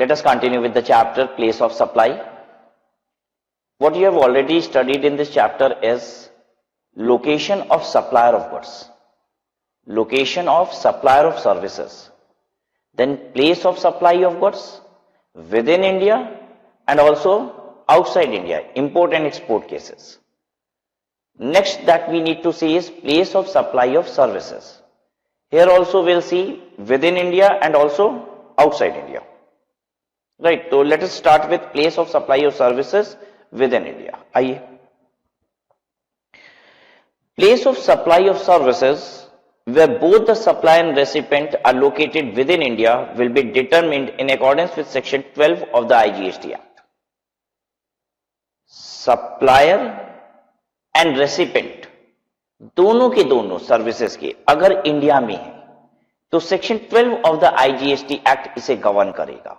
Let us continue with the chapter place of supply. What you have already studied in this chapter is location of supplier of goods, location of supplier of services, then place of supply of goods within India and also outside India, import and export cases. Next that we need to see is place of supply of services. Here also we'll see within India and also outside India. Right, so let us start with place of supply of services within India. आइए, place of supply of services where both the supply and recipient are located within India will be determined in accordance with section 12 of the IGST Act. Supplier and recipient दोनों के दोनों services के अगर India में है तो section 12 of the IGST act इसे govern करेगा.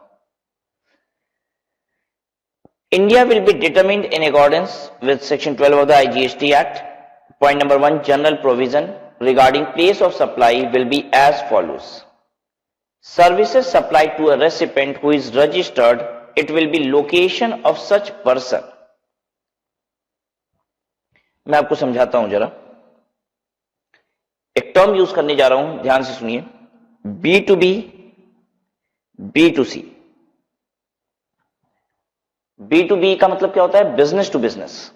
India will be determined in accordance with section 12 of the IGST Act. Point number 1, general provision regarding place of supply will be as follows. Services supplied to a recipient who is registered, it will be location of such person. मैं आपको समझाता हूं जरा. एक term use करने जा रहा हूं, ध्यान से सुनिए. B2B, B2C. B2B का मतलब क्या होता है? Business to business,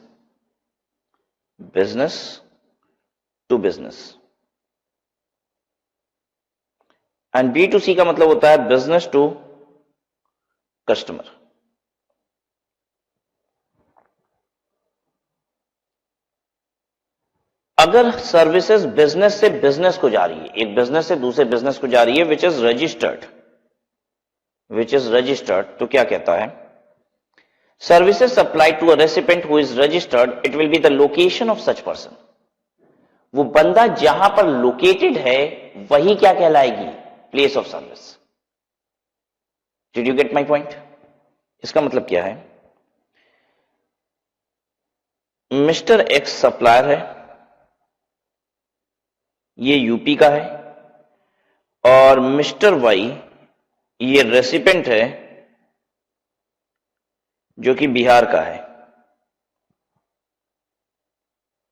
business to business. And B2C का मतलब होता है बिजनेस टू कस्टमर. अगर सर्विसेज बिजनेस से बिजनेस को जा रही है, एक बिजनेस से दूसरे बिजनेस को जा रही है, विच इज रजिस्टर्ड, तो क्या कहता है? Services supplied to a recipient who is registered, it will be the location of such person. वो बंदा जहां पर लोकेटेड है वही क्या कहलाएगी? Place of service. Did you get my point? इसका मतलब क्या है? मिस्टर एक्स सप्लायर है, ये यूपी का है, और मिस्टर वाई ये रेसिपेंट है जो कि बिहार का है.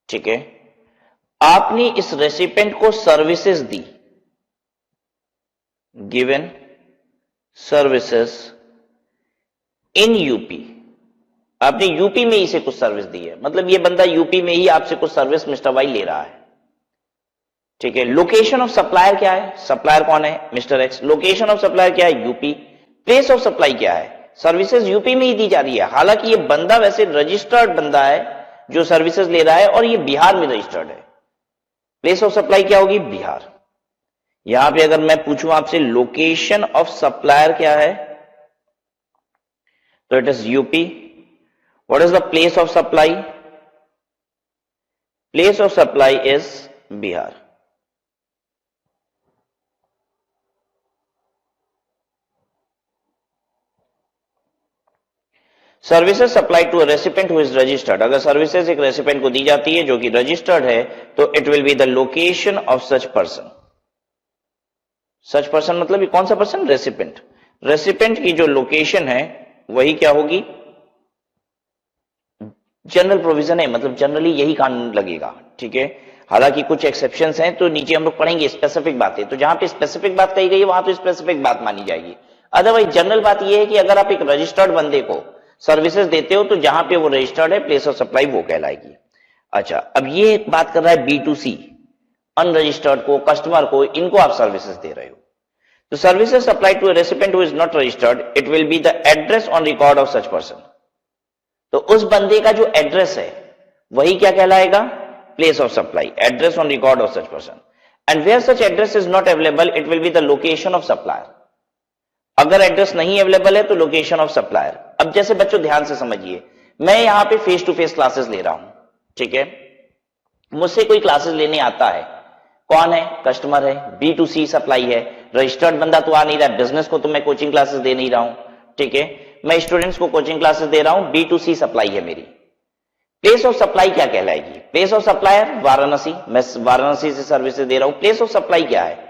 ठीक है, आपने इस रेसिपेंट को services the, given services in UP. आपने यूपी में इसे कुछ सर्विस दी है, मतलब ये बंदा यूपी में ही आपसे कुछ सर्विस मिस्टर वाई ले रहा है. ठीक है, लोकेशन ऑफ सप्लायर क्या है? सप्लायर कौन है? Mister x. Location of supplier क्या है? यूपी. प्लेस ऑफ सप्लाई क्या है? सर्विसेज यूपी में ही दी जा रही है, हालांकि ये बंदा वैसे रजिस्टर्ड बंदा है जो सर्विसेज ले रहा है और ये बिहार में रजिस्टर्ड है. प्लेस ऑफ सप्लाई क्या होगी? बिहार. यहां पे अगर मैं पूछूं आपसे लोकेशन ऑफ सप्लायर क्या है, तो it is UP. What is the place of supply? Place of supply is Bihar. Services supplied to a recipient who is registered. अगर सर्विसेज एक रेसिपेंट को दी जाती है जो कि रजिस्टर्ड है, तो it will be the location of such person. Such person मतलब ये कौन सा पर्सन? रेसिपेंट. रेसिपेंट की जो लोकेशन है वही क्या होगी? जनरल प्रोविजन है, मतलब जनरली यही कानून लगेगा. ठीक है, हालांकि कुछ एक्सेप्शंस हैं, तो नीचे हम लोग पढ़ेंगे स्पेसिफिक बातें. तो जहां पे स्पेसिफिक बात कही गई है वहां तो स्पेसिफिक बात मानी जाएगी. अदरवाइज जनरल बात यह है कि अगर आप एक रजिस्टर्ड बंदे को सर्विसेज देते हो तो जहां पे वो रजिस्टर्ड है, प्लेस ऑफ सप्लाई वो कहलाएगी. अच्छा, अब ये बात कर रहा है B2C, अनरजिस्टर्ड को, कस्टमर को, इनको आप सर्विसेज दे रहे हो. तो services supplied to a recipient who is not registered, it will be the address on record of such person. तो उस बंदे का जो एड्रेस है वही क्या कहलाएगा? Place of supply. Address on record of such person. And where such address is not available, it will be the location of supplier. अगर एड्रेस नहीं अवेलेबल है तो लोकेशन ऑफ सप्लायर. अब जैसे बच्चों ध्यान से समझिए, मैं यहां पे फेस टू फेस क्लासेस ले रहा हूं. ठीक है, मुझसे कोई क्लासेस लेने आता है, कौन है? कस्टमर है. B2C सप्लाई है, रजिस्टर्ड बंदा तो आ नहीं रहा है. बिजनेस को तो मैं कोचिंग क्लासेस दे नहीं रहा हूं. ठीक है, मैं स्टूडेंट्स को कोचिंग क्लासेस दे रहा हूं. B2C सप्लाई है मेरी. प्लेस ऑफ सप्लाई क्या कहलाएगी? Place of supplier Varanasi. मैं वाराणसी से सर्विसेज दे रहा हूं. प्लेस ऑफ सप्लाई क्या है?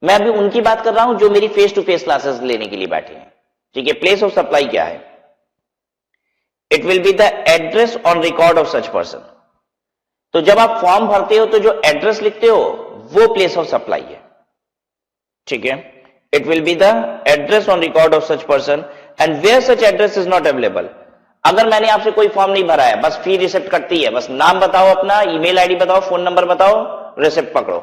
मैं अभी उनकी बात कर रहा हूं जो मेरी फेस टू फेस क्लासेस लेने के लिए बैठे हैं. ठीक है, प्लेस ऑफ सप्लाई क्या है? It will be the address on record of such person. तो जब आप फॉर्म भरते हो तो जो एड्रेस लिखते हो वो प्लेस ऑफ सप्लाई है, ठीक है। It will be the address on record of such person and where such address is not available. अगर मैंने आपसे कोई फॉर्म नहीं भरा है, बस फी रिसिप्ट कटती है, बस नाम बताओ अपना, ईमेल आईडी बताओ, फोन नंबर बताओ, रिसिप्ट पकड़ो।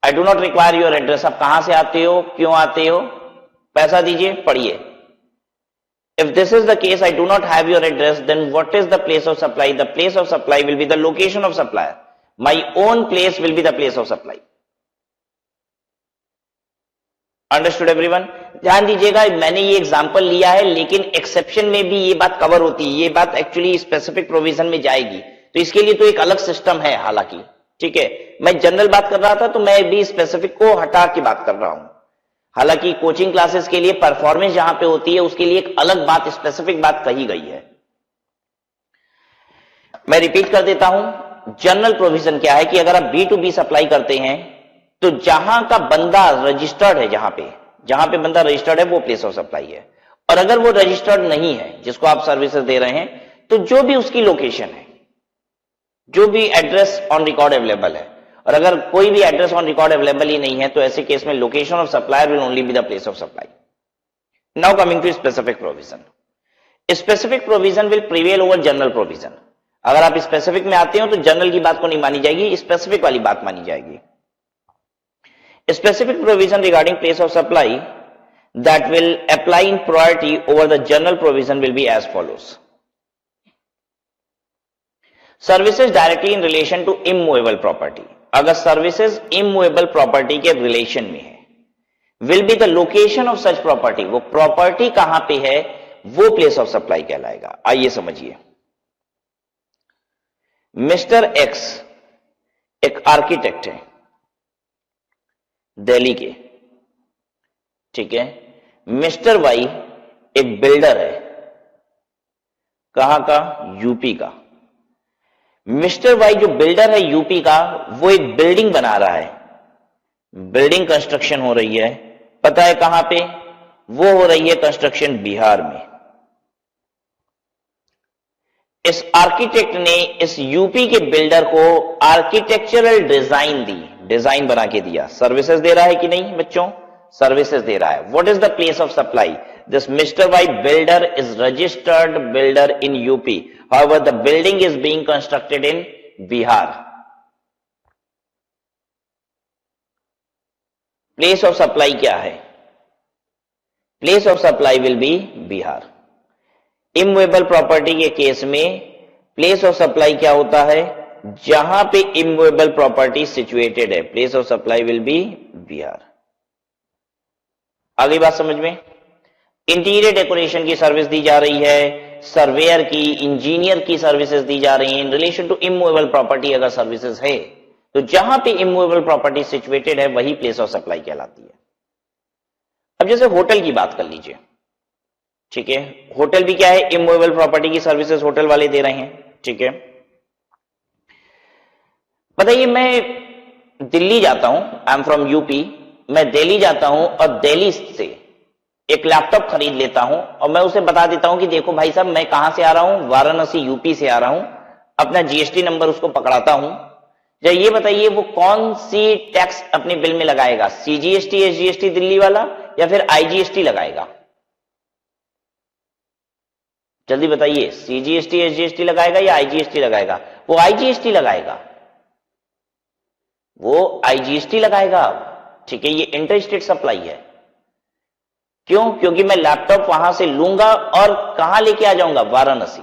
I do not require your address. आप कहां से आते हो, क्यों आते हो, पैसा दीजिए, पढ़िए। If this is the case, I do not have your address, then what is the place of supply? The place of supply will be the location of supplier. My own place will be the place of supply. Understood everyone? ध्यान दीजिएगा, मैंने ये example लिया है, लेकिन exception में भी ये बात कवर होती है। ये बात एक्चुअली स्पेसिफिक प्रोविजन में जाएगी, तो इसके लिए तो एक अलग सिस्टम है हालांकि, ठीक है। मैं जनरल बात कर रहा था, तो मैं भी स्पेसिफिक को हटा के बात कर रहा हूं। हालांकि कोचिंग क्लासेस के लिए परफॉर्मेंस जहां पे होती है उसके लिए एक अलग बात, स्पेसिफिक बात कही गई है। मैं रिपीट कर देता हूं, जनरल प्रोविजन क्या है कि अगर आप B2B सप्लाई करते हैं तो जहां का बंदा रजिस्टर्ड है, जहां पे बंदा रजिस्टर्ड है वो प्लेस ऑफ सप्लाई है। और अगर वो रजिस्टर्ड नहीं है जिसको आप सर्विसेज दे रहे हैं, तो जो भी उसकी लोकेशन है, जो भी एड्रेस ऑन रिकॉर्ड अवेलेबल है, और अगर कोई भी एड्रेस ऑन रिकॉर्ड अवेलेबल ही नहीं है तो ऐसे केस में location of supplier will only be the place of supply. Now coming to specific provision. Specific provision will prevail over general provision. अगर आप स्पेसिफिक में आते हो तो जनरल की बात को नहीं मानी जाएगी, स्पेसिफिक वाली बात मानी जाएगी। Specific provision regarding place of supply that will apply in priority over the general provision will be as follows. Services directly in relation to immovable property. अगर सर्विसेज इमूवेबल प्रॉपर्टी के रिलेशन में है, will be the location of such property. वो property कहां पे है वो place of supply कहलाएगा। आइए समझिए। मिस्टर एक्स एक आर्किटेक्ट है दिल्ली के, ठीक है। मिस्टर वाई एक बिल्डर है, कहां का, यूपी का। मिस्टर वाई जो बिल्डर है यूपी का, वो एक बिल्डिंग बना रहा है, बिल्डिंग कंस्ट्रक्शन हो रही है। पता है कहां पे वो हो रही है? कंस्ट्रक्शन बिहार में। इस आर्किटेक्ट ने इस यूपी के बिल्डर को आर्किटेक्चरल डिजाइन दी, डिजाइन बना के दिया। सर्विसेज दे रहा है कि नहीं बच्चों? सर्विसेज दे रहा है। What is the place of supply? This Mr. Y builder is registered builder in UP. However, the building is being constructed in Bihar. Place of supply क्या है? Place of supply will be Bihar. Immovable property के case में place of supply क्या होता है? जहां पे immovable property situated है, place of supply will be Bihar. आगे बात समझ में? इंटीरियर डेकोरेशन की सर्विस दी जा रही है, सर्वेयर की, इंजीनियर की सर्विसेज दी जा रही हैं in relation to immovable property. अगर सर्विसेज है तो जहां पे इमूवेबल प्रॉपर्टी सिचुएटेड है वही प्लेस ऑफ सप्लाई कहलाती है। अब जैसे होटल की बात कर लीजिए, ठीक है। होटल भी क्या है? इमूवेबल प्रॉपर्टी की सर्विसेज होटल वाले दे रहे हैं, ठीक है। बताइए, मैं दिल्ली जाता हूं, आई एम फ्रॉम यूपी, मैं दिल्ली जाता हूं और दिल्ली से एक लैपटॉप खरीद लेता हूं और मैं उसे बता देता हूं कि देखो भाई साहब, मैं कहां से आ रहा हूं? वाराणसी यूपी से आ रहा हूं। अपना जीएसटी नंबर उसको पकड़ाता हूं। जब ये बताइए वो कौन सी टैक्स अपने बिल में लगाएगा? सीजीएसटी, एसजीएसटी दिल्ली वाला, या फिर आईजीएसटी लगाएगा? जल्दी बताइए, सीजीएसटी, एसजीएसटी लगाएगा या आईजीएसटी लगाएगा? वो आईजीएसटी लगाएगा, वो आईजीएसटी लगाएगा, ठीक है। ये इंटर स्टेट सप्लाई है। क्यों? क्योंकि मैं लैपटॉप वहां से लूंगा और कहां लेके आ जाऊंगा? वाराणसी।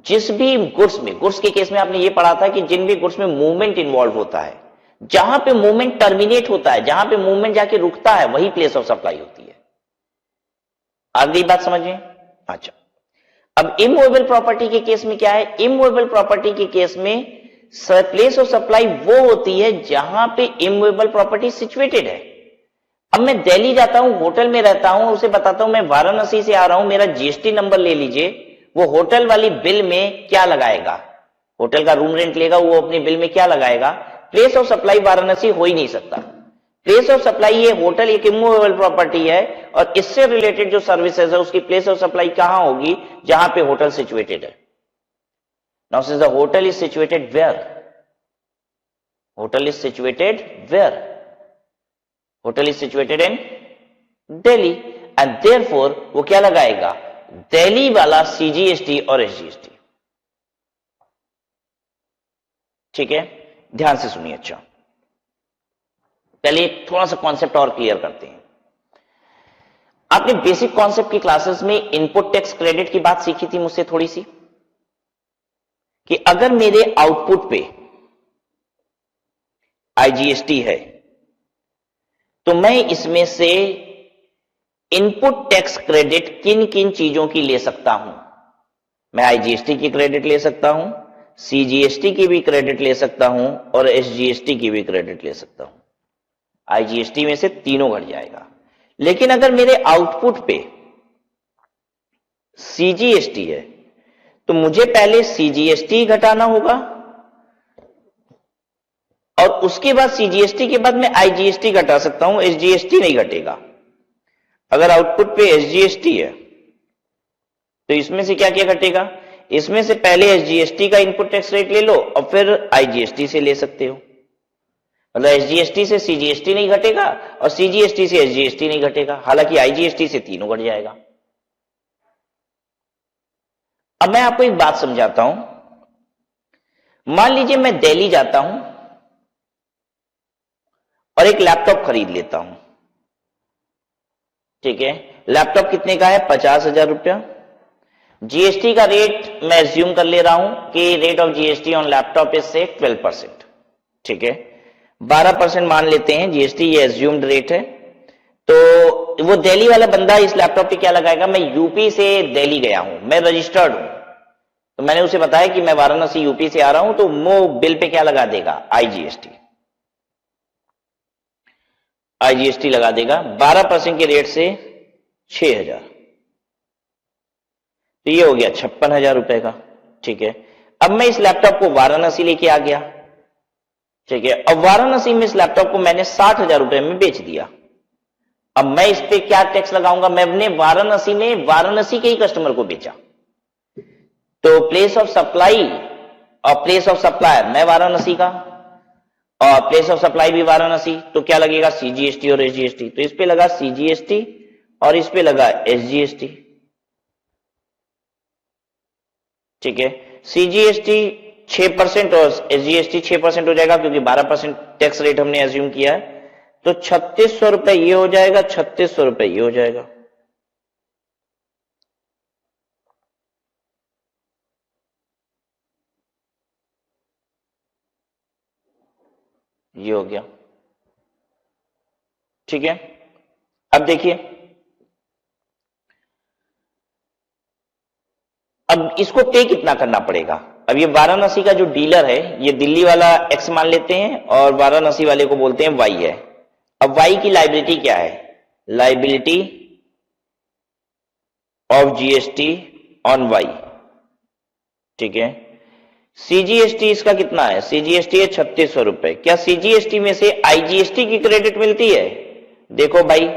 जिस भी गुड्स में, गुड्स के केस में आपने ये पढ़ा था कि जिन भी गुड्स में मूवमेंट इन्वॉल्व होता है, जहां पे मूवमेंट टर्मिनेट होता है, जहां पे मूवमेंट जाके रुकता है, वही प्लेस ऑफ सप्लाई होती है। अगली बात समझिए। अच्छा, अब इमूवेबल प्रॉपर्टी के केस में क्या है? इमूवेबल प्रॉपर्टी के केस में प्लेस ऑफ सप्लाई वो होती है जहां पे इमूवेबल प्रॉपर्टी सिचुएटेड है। अब मैं दिल्ली जाता हूं, होटल में रहता हूं, उसे बताता हूं मैं वाराणसी से आ रहा हूं, मेरा जीएसटी नंबर ले लीजिए। वो होटल वाली बिल में क्या लगाएगा? होटल का रूम रेंट लेगा, वो अपने बिल में क्या लगाएगा? प्लेस ऑफ सप्लाई वाराणसी हो ही नहीं सकता। प्लेस ऑफ सप्लाई, ये होटल एक इमूवेबल प्रॉपर्टी है और इससे रिलेटेड जो सर्विसेज है उसकी प्लेस ऑफ सप्लाई कहां होगी, जहां पे होटल सिचुएटेड है। Now since the hotel is situated where, hotel is situated where, hotel is situated in Delhi and therefore वो क्या लगाएगा, दिल्ली वाला सीजीएसटी और एसजीएसटी। ठीक है, ध्यान से सुनिए। अच्छा, पहले थोड़ा सा कॉन्सेप्ट और क्लियर करते हैं। आपने बेसिक कॉन्सेप्ट की क्लासेस में इनपुट टैक्स क्रेडिट की बात सीखी थी मुझसे थोड़ी सी, कि अगर मेरे आउटपुट पे आईजीएसटी है तो मैं इसमें से इनपुट टैक्स क्रेडिट किन किन चीजों की ले सकता हूं। मैं आईजीएसटी की क्रेडिट ले सकता हूं, सीजीएसटी की भी क्रेडिट ले सकता हूं और एसजीएसटी की भी क्रेडिट ले सकता हूं। आईजीएसटी में से तीनों घट जाएगा। लेकिन अगर मेरे आउटपुट पे सीजीएसटी है तो मुझे पहले सीजीएसटी घटाना होगा और उसके बाद सीजीएसटी के बाद मैं आईजीएसटी घटा सकता हूं, एसजीएसटी नहीं घटेगा। अगर आउटपुट पे एसजीएसटी है तो इसमें से क्या क्या घटेगा, इसमें से पहले एसजीएसटी का इनपुट टैक्स रेट ले लो और फिर आईजीएसटी से ले सकते हो। मतलब एसजीएसटी से सीजीएसटी नहीं घटेगा और सीजीएसटी से एसजीएसटी नहीं घटेगा, हालांकि आईजीएसटी से तीनों घट जाएगा। अब मैं आपको एक बात समझाता हूं। मान लीजिए मैं दिल्ली जाता हूं और एक लैपटॉप खरीद लेता हूं। ठीक है, लैपटॉप कितने का है, 50,000 रुपया। जीएसटी का रेट मैं एज्यूम कर ले रहा हूं कि rate of GST on laptop is से 12%। ठीक है, 12% मान लेते हैं जीएसटी, ये एज्यूम्ड रेट है। तो वो दिल्ली वाला बंदा इस लैपटॉप पे क्या लगाएगा, मैं यूपी से दिल्ली गया हूं, मैं रजिस्टर्ड हूं, तो मैंने उसे बताया कि मैं वाराणसी यूपी से आ रहा हूं, तो वो बिल पे क्या लगा देगा, आईजीएसटी। आईजीएसटी लगा देगा 12% के रेट से 6,000, तो ये हो गया 56,000 रुपए का। ठीक है, अब मैं इस लैपटॉप को वाराणसी लेके आ गया। ठीक है, अब वाराणसी में इस लैपटॉप को मैंने 60,000 रुपए में बेच दिया। अब मैं इस पे क्या टैक्स लगाऊंगा, मैंने वाराणसी में वाराणसी के ही कस्टमर को बेचा, तो प्लेस ऑफ सप्लाई और प्लेस ऑफ सप्लायर मैं वाराणसी का और प्लेस ऑफ सप्लाई भी वाराणसी, तो क्या लगेगा, सीजीएसटी और एसजीएसटी। तो इस पे लगा सीजीएसटी और इस पे लगा एसजीएसटी। ठीक है, सीजीएसटी 6% और एसजीएसटी 6% हो जाएगा क्योंकि 12% टैक्स रेट हमने एज्यूम किया है। तो 3600 रुपए ये हो जाएगा, 3600 रुपए ये हो जाएगा। ये हो गया। ठीक है, अब देखिए, अब इसको पे कितना करना पड़ेगा। अब ये वाराणसी का जो डीलर है, ये दिल्ली वाला एक्स मान लेते हैं और वाराणसी वाले को बोलते हैं वाई है। अब वाई की लाइबिलिटी क्या है, liability of GST on Y. ठीक है, सीजीएसटी इसका कितना है, सीजीएसटी है 3600 रुपए। क्या सीजीएसटी में से आईजीएसटी की क्रेडिट मिलती है, देखो भाई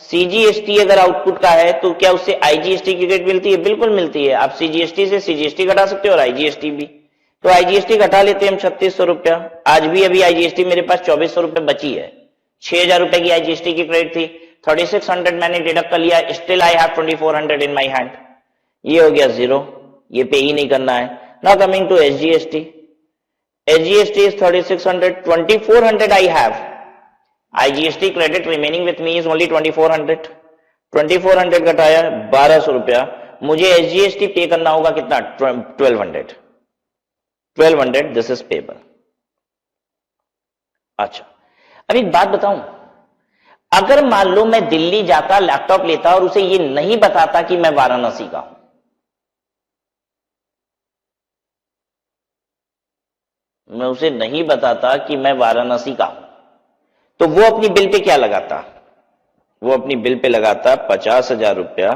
सीजीएसटी अगर आउटपुट का है तो क्या उससे आईजीएसटी की क्रेडिट मिलती है, बिल्कुल मिलती है। आप सीजीएसटी से सीजीएसटी घटा सकते हो और आईजीएसटी भी, तो आईजीएसटी घटा लेते हैं हम 3600 रुपया। आज भी अभी आईजीएसटी मेरे पास 2400 रुपए बची है, 6000 रुपए की आईजीएसटी की क्रेडिट थी, 3600 मैंने डिडक्ट कर लिया, still I have 2400 in my hand. ये हो गया 0, ये पे ही नहीं करना है। Now coming to SGST. SGST is 3600, 2400 I have. IGST credit remaining with me is only 2400. 2400 घटाया 1200 रुपया, मुझे SGST पे करना होगा कितना, 1200. 1200 दिस इज पेबल। अच्छा, अब एक बात बताऊं, अगर मान लो मैं दिल्ली जाता लैपटॉप लेता और उसे ये नहीं बताता कि मैं वाराणसी का हूं, मैं उसे नहीं बताता कि मैं वाराणसी का हूं, तो वो अपनी बिल पे क्या लगाता, वो अपनी बिल पे लगाता 50,000 रुपया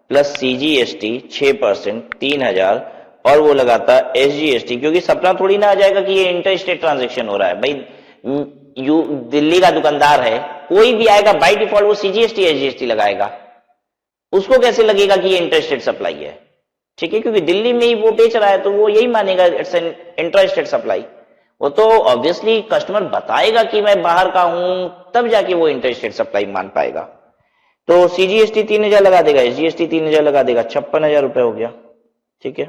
प्लस सीजीएसटी 6% 3,000 और वो लगाता एसजीएसटी, क्योंकि सपना थोड़ी ना आ जाएगा कि ये इंटर स्टेट ट्रांजेक्शन हो रहा है भाई। दिल्ली का दुकानदार है, कोई भी आएगा बाय डिफॉल्ट वो सीजीएसटी एसजीएसटी लगाएगा, उसको कैसे लगेगा कि ये इंटरस्टेट सप्लाई है? ठीक है, क्योंकि दिल्ली में ही वो बेच रहा है तो वो यही मानेगा इट्स एन इंटरस्टेट सप्लाई। वो तो ऑब्वियसली कस्टमर बताएगा कि मैं बाहर का हूं, तब जाके वो इंटरस्टेट सप्लाई मान पाएगा। तो सीजीएसटी 3000 लगा देगा, एसजीएसटी 3000 लगा देगा, 56,000 रुपए हो गया। ठीक है,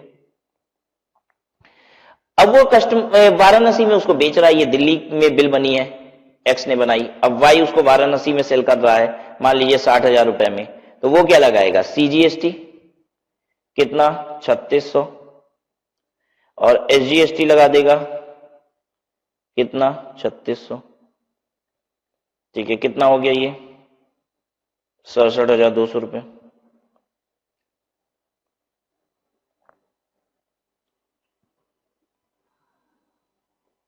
अब वो कस्टमर वाराणसी में उसको बेच रहा है, ये दिल्ली में बिल बनी है, एक्स ने बनाई, अब वाई उसको वाराणसी में सेल कर रहा है, मान लीजिए 60,000 रुपए में, तो वो क्या लगाएगा? सीजीएसटी कितना? 3600, और एसजीएसटी लगा देगा कितना? 3600। ठीक है, कितना हो गया ये? 67,200 रुपए।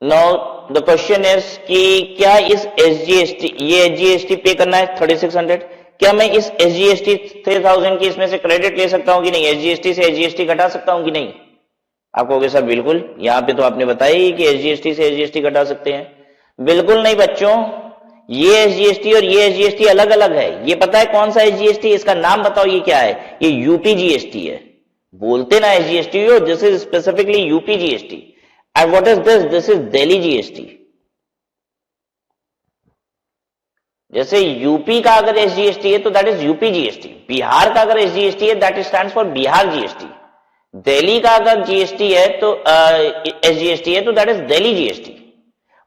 नाउ द क्वेश्चन इज कि क्या इस एसजीएसटी, ये एसजीएसटी पे करना है 3600, क्या मैं इस एसजीएसटी 3000 की इसमें से क्रेडिट ले सकता हूं कि नहीं? एसजीएसटी से एसजीएसटी घटा सकता हूं कि नहीं? आप कहोगे सर बिल्कुल, यहां पे तो आपने बताया ही कि एसजीएसटी से एसजीएसटी घटा सकते हैं। बिल्कुल नहीं बच्चों, ये एसजीएसटी और ये एसजीएसटी अलग अलग है। ये पता है कौन सा एसजीएसटी? इसका नाम बताओ, ये क्या है? ये यूपी जीएसटी है। बोलते ना एसजीएसटी हो, this is specifically UP GST. And what is this? This is Delhi GST. जैसे यूपी का अगर एसजीएसटी है तो that is UP GST, Bihar का अगर एसजीएसटी है that stands for Bihar GST, Delhi का अगर जीएसटी है तो एसजीएसटी है तो दैट इज दिल्ली जीएसटी।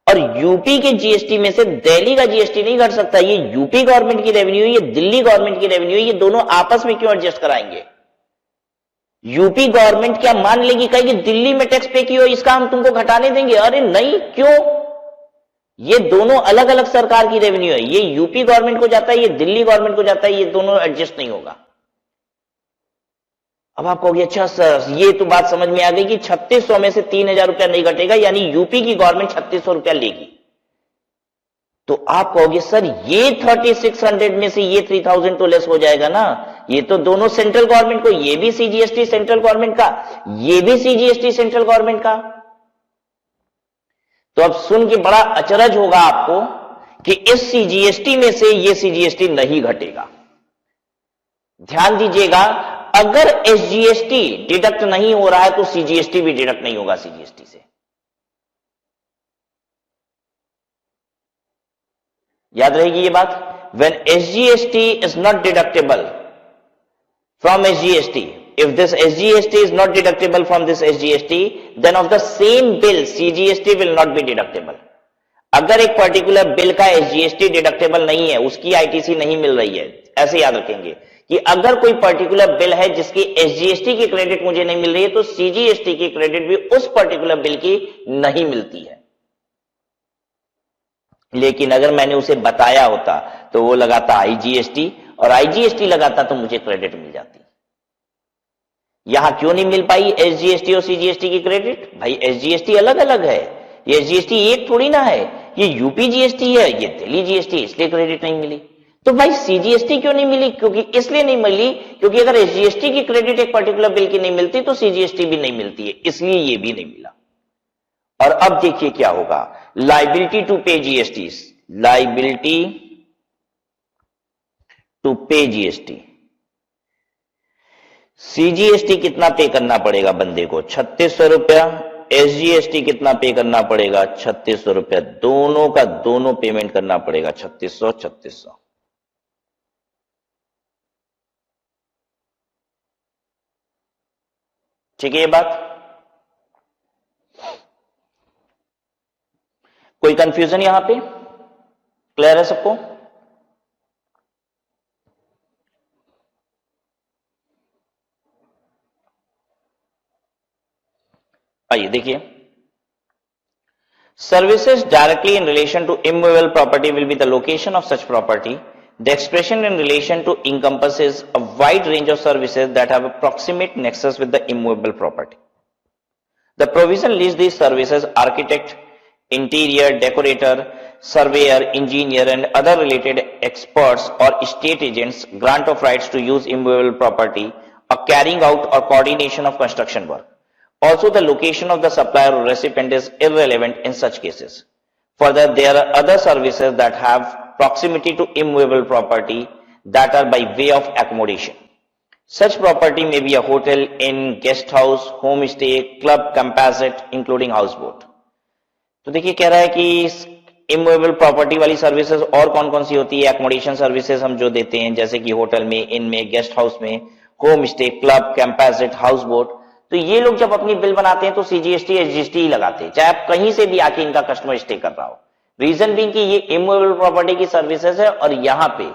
और यूपी के जीएसटी में से दिल्ली का जीएसटी नहीं घट सकता। ये यूपी गवर्नमेंट की रेवेन्यू है, ये दिल्ली गवर्नमेंट की रेवेन्यू है, ये दोनों आपस में क्यों एडजस्ट कराएंगे? यूपी गवर्नमेंट क्या मान लेगी, कहेगी दिल्ली में टैक्स पे किया इसका हम तुमको घटाने देंगे? अरे नहीं, क्यों? ये दोनों अलग अलग सरकार की रेवेन्यू है, ये यूपी गवर्नमेंट को जाता है, ये दिल्ली गवर्नमेंट को जाता है, ये दोनों एडजस्ट नहीं होगा। अब आप कहोगे अच्छा सर ये तो बात समझ में आ गई कि 3600 में से 3000 रुपया नहीं घटेगा, यानी यूपी की गवर्नमेंट 3600 रुपया लेगी। तो आप कहोगे सर ये 3600 में से ये 3000 तो लेस हो जाएगा ना, ये तो दोनों सेंट्रल गवर्नमेंट को, ये भी सीजीएसटी सेंट्रल गवर्नमेंट का, ये भी सीजीएसटी सेंट्रल गवर्नमेंट का। तो अब सुन के बड़ा अचरज होगा आपको कि इस सीजीएसटी में से ये सीजीएसटी नहीं घटेगा। ध्यान दीजिएगा, अगर एसजीएसटी डिडक्ट नहीं हो रहा है तो सीजीएसटी भी डिडक्ट नहीं होगा सीजीएसटी से। याद रहेगी ये बात। When SGST is not deductible from SGST, if this SGST is not deductible from this SGST, then of the same bill CGST will not be deductible. अगर एक पर्टिकुलर बिल का SGST डिडक्टेबल नहीं है, उसकी आईटीसी नहीं मिल रही है, ऐसे याद रखेंगे कि अगर कोई पर्टिकुलर बिल है जिसकी SGST की क्रेडिट मुझे नहीं मिल रही है तो CGST की क्रेडिट भी उस पर्टिकुलर बिल की नहीं मिलती है। लेकिन अगर मैंने उसे बताया होता तो वो लगाता IGST और IGST लगाता तो मुझे क्रेडिट मिल जाती। यहां क्यों नहीं मिल पाई एसजीएसटी और सीजीएसटी की क्रेडिट? भाई एसजीएसटी अलग अलग है, ये एसजीएसटी एक थोड़ी ना है, ये यूपी जीएसटी है, ये दिल्ली जीएसटी, इसलिए क्रेडिट नहीं मिली। तो भाई सीजीएसटी क्यों नहीं मिली? क्योंकि इसलिए नहीं मिली क्योंकि अगर एसजीएसटी की क्रेडिट एक पर्टिकुलर बिल की नहीं मिलती तो सीजीएसटी भी नहीं मिलती है, इसलिए ये भी नहीं मिला। और अब देखिए क्या होगा, लाइबिलिटी टू पे जीएसटी, लाइबिलिटी टू पे जीएसटी, सीजीएसटी कितना पे करना पड़ेगा बंदे को? 3600 रुपया। एसजीएसटी कितना पे करना पड़ेगा? 3600 रुपया। दोनों का दोनों पेमेंट करना पड़ेगा 3600 3600। ठीक है ये बात? कोई कंफ्यूजन यहां पे? क्लियर है सबको? आइए देखिए, services directly in relation to immovable property will be the location of such property. The expression in relation to encompasses a wide range of services that have a proximate nexus with the immovable property. The provision lists these services: architect, interior decorator, surveyor, engineer, and other related experts or estate agents grant of rights to use immovable property, or carrying out or coordination of construction work. Also, the location of the supplier or recipient is irrelevant in such cases. Further, there are other services that have proximity to immovable property that are by way of accommodation. Such property may be a hotel, inn, guest house, homestay, club, composite, including houseboat. तो देखिए कह रहा है कि immovable property वाली services और कौन कौन सी होती है। एकोमोडेशन सर्विसेज हम जो देते हैं जैसे कि होटल में, इन में, गेस्ट हाउस में, home stay, club, campsite, house boat, तो ये लोग जब अपनी बिल बनाते हैं तो सीजीएसटी एसजीएसटी ही लगाते हैं, चाहे आप कहीं से भी आके इनका कस्टमर स्टे कर रहा हो। रीजन बीइंग कि ये इमूवेबल प्रॉपर्टी की सर्विसेज है और यहां पे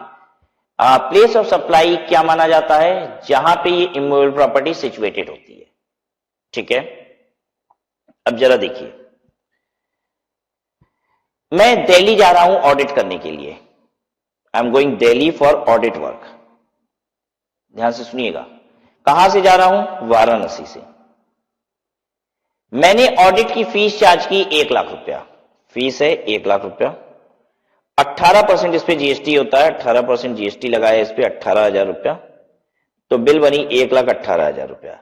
प्लेस ऑफ सप्लाई क्या माना जाता है, जहां पे ये इमूवेबल प्रॉपर्टी सिचुएटेड होती है। ठीक है, अब जरा देखिए, मैं दिल्ली जा रहा हूं ऑडिट करने के लिए। I am going Delhi for audit work. ध्यान से सुनिएगा, कहां से जा रहा हूं? वाराणसी से। मैंने ऑडिट की फीस चार्ज की 1 लाख रुपया, फीस है 1 लाख रुपया। 18% इस पे जीएसटी होता है, 18% जीएसटी लगाया इस पे 18,000 रुपया, तो बिल बनी 1,18,000 रुपया।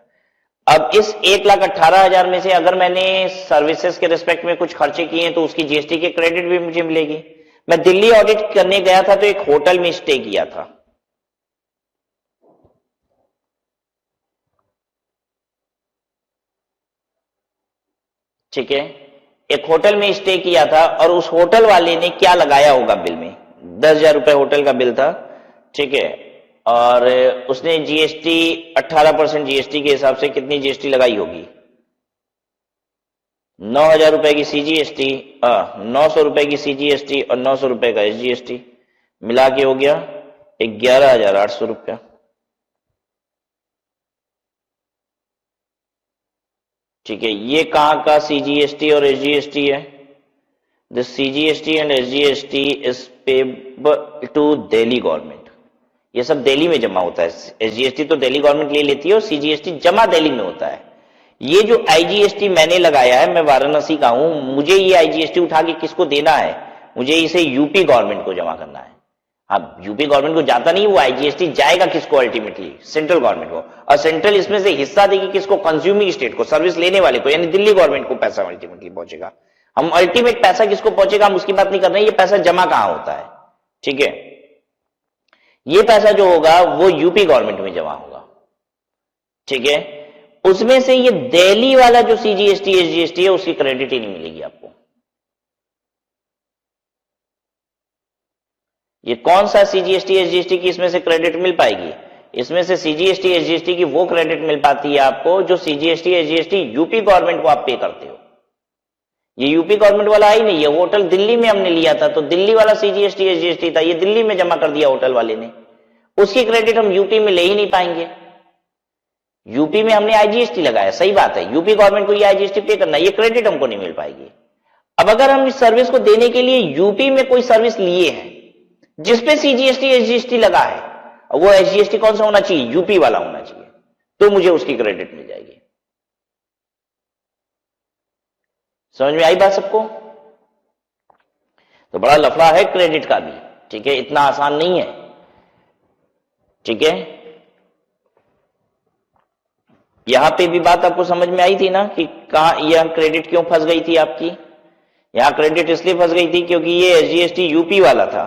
अब इस 1,18,000 में से अगर मैंने सर्विसेज के रिस्पेक्ट में कुछ खर्चे किए हैं तो उसकी जीएसटी के क्रेडिट भी मुझे मिलेगी। मैं दिल्ली ऑडिट करने गया था तो एक होटल में स्टे किया था, ठीक है, एक होटल में स्टे किया था और उस होटल वाले ने क्या लगाया होगा बिल में? 10,000 रुपए होटल का बिल था, ठीक है, और उसने जीएसटी 18% जीएसटी के हिसाब से कितनी जीएसटी लगाई होगी? 9,000 रुपए की सीजीएसटी, 900 रुपए की सीजीएसटी और 900 रुपए का एसजीएसटी मिला के हो गया 11,800 रुपया। ठीक है, ये कहां का सीजीएसटी और एसजीएसटी है? The CGST and SGST is payable to Delhi government. ये सब दिल्ली में जमा होता है। एसजीएसटी तो दिल्ली गवर्नमेंट ले लेती है और सीजीएसटी जमा दिल्ली में होता है। ये जो आईजीएसटी मैंने लगाया है, मैं वाराणसी का हूं, मुझे ये आईजीएसटी उठा के किसको देना है? मुझे इसे यूपी गवर्नमेंट को जमा करना है। अब यूपी गवर्नमेंट को जाता नहीं, वो आईजीएसटी जाएगा किसको? अल्टीमेटली सेंट्रल गवर्नमेंट को, और सेंट्रल इसमें से हिस्सा देगी किसको? कंज्यूमिंग स्टेट को, सर्विस लेने वाले को, यानी दिल्ली गवर्नमेंट को पैसा अल्टीमेटली पहुंचेगा। हम अल्टीमेट पैसा किसको पहुंचेगा हम उसकी बात नहीं कर रहे हैं, ये पैसा जमा कहां होता है। ठीक है, ये पैसा जो होगा वो यूपी गवर्नमेंट में जमा होगा। ठीक है, उसमें से ये दिल्ली वाला जो सीजीएसटी एसजीएसटी है उसकी क्रेडिट ही नहीं मिलेगी आपको। ये कौन सा सीजीएसटी एसजीएसटी की इसमें से क्रेडिट मिल पाएगी? इसमें से सीजीएसटी एसजीएसटी की वो क्रेडिट मिल पाती है आपको जो सीजीएसटी एसजीएसटी यूपी गवर्नमेंट को आप पे करते हो। ये यूपी गवर्नमेंट वाला ही नहीं है, होटल दिल्ली में हमने लिया था तो दिल्ली वाला सीजीएसटी एसजीएसटी था, ये दिल्ली में जमा कर दिया होटल वाले ने, उसकी क्रेडिट हम यूपी में ले ही नहीं पाएंगे। यूपी में हमने आईजीएसटी लगाया, सही बात है, यूपी गवर्नमेंट को ये आईजीएसटी पे करना, ये क्रेडिट हमको नहीं मिल पाएगी। अब अगर हम इस सर्विस को देने के लिए यूपी में कोई सर्विस लिए हैं जिसपे सीजीएसटी एसजीएसटी लगा है, वो एसजीएसटी कौन सा होना चाहिए? यूपी वाला होना चाहिए, तो मुझे उसकी क्रेडिट मिल जाएगी। समझ में आई बात सबको? तो बड़ा लफड़ा है क्रेडिट का भी, ठीक है, इतना आसान नहीं है। ठीक है, यहां पे भी बात आपको समझ में आई थी ना कि कहां यह क्रेडिट क्यों फंस गई थी आपकी? यहां क्रेडिट इसलिए फंस गई थी क्योंकि ये एसजीएसटी यूपी वाला था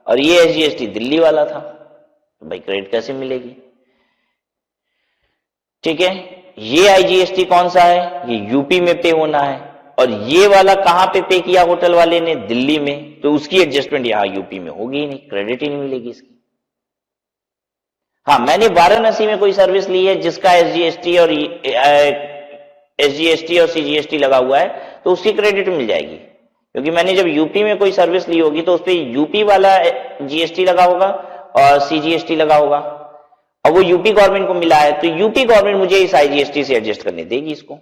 और ये एसजीएसटी दिल्ली वाला था, तो भाई क्रेडिट कैसे मिलेगी? ठीक है, ये आईजीएसटी कौन सा है? ये यूपी में पे होना है, और ये वाला कहां पे पे किया होटल वाले ने? दिल्ली में, तो उसकी एडजस्टमेंट यहां यूपी में होगी ही नहीं, क्रेडिट ही नहीं मिलेगी इसकी। हाँ, मैंने वाराणसी में कोई सर्विस ली है जिसका एसजीएसटी और सीजीएसटी लगा हुआ है, तो उसकी क्रेडिट मिल जाएगी, क्योंकि मैंने जब यूपी में कोई सर्विस ली होगी तो उस पर यूपी वाला जीएसटी लगा होगा और सीजीएसटी लगा होगा, और वो यूपी गवर्नमेंट को मिला है, तो यूपी गवर्नमेंट मुझे इस आईजीएसटी से एडजस्ट करने देगी इसको।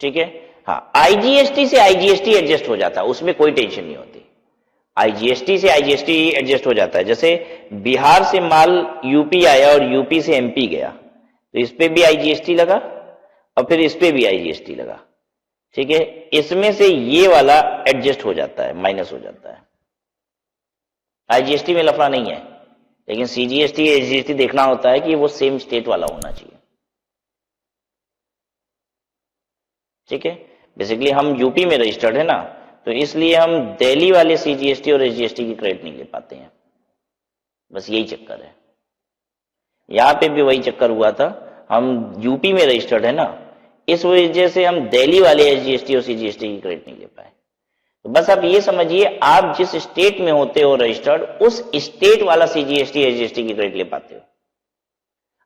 ठीक है, हाँ, आईजीएसटी से आईजीएसटी एडजस्ट हो जाता है, उसमें कोई टेंशन नहीं होती। आईजीएसटी से आईजीएसटी एडजस्ट हो जाता है। जैसे बिहार से माल यूपी आया और यूपी से एमपी गया, तो इस पे भी आईजीएसटी लगा और फिर इस पे भी आईजीएसटी लगा। ठीक है, इसमें से ये वाला एडजस्ट हो जाता है, माइनस हो जाता है। आईजीएसटी में लफड़ा नहीं है, लेकिन सीजीएसटी एसजीएसटी देखना होता है कि वो सेम स्टेट वाला होना चाहिए। ठीक है, बेसिकली हम यूपी में रजिस्टर्ड है ना, तो इसलिए हम दिल्ली वाले सीजीएसटी और एसजीएसटी की क्रेडिट नहीं ले पाते हैं, बस यही चक्कर है। यहां पे भी वही चक्कर हुआ था, हम यूपी में रजिस्टर्ड है ना, इस वजह से हम दिल्ली वाले एसजीएसटी और सीजीएसटी की क्रेडिट नहीं ले पाए। तो बस आप ये समझिए, आप जिस स्टेट में होते हो रजिस्टर्ड, उस स्टेट वाला सीजीएसटी एसजीएसटी की क्रेडिट ले पाते हो।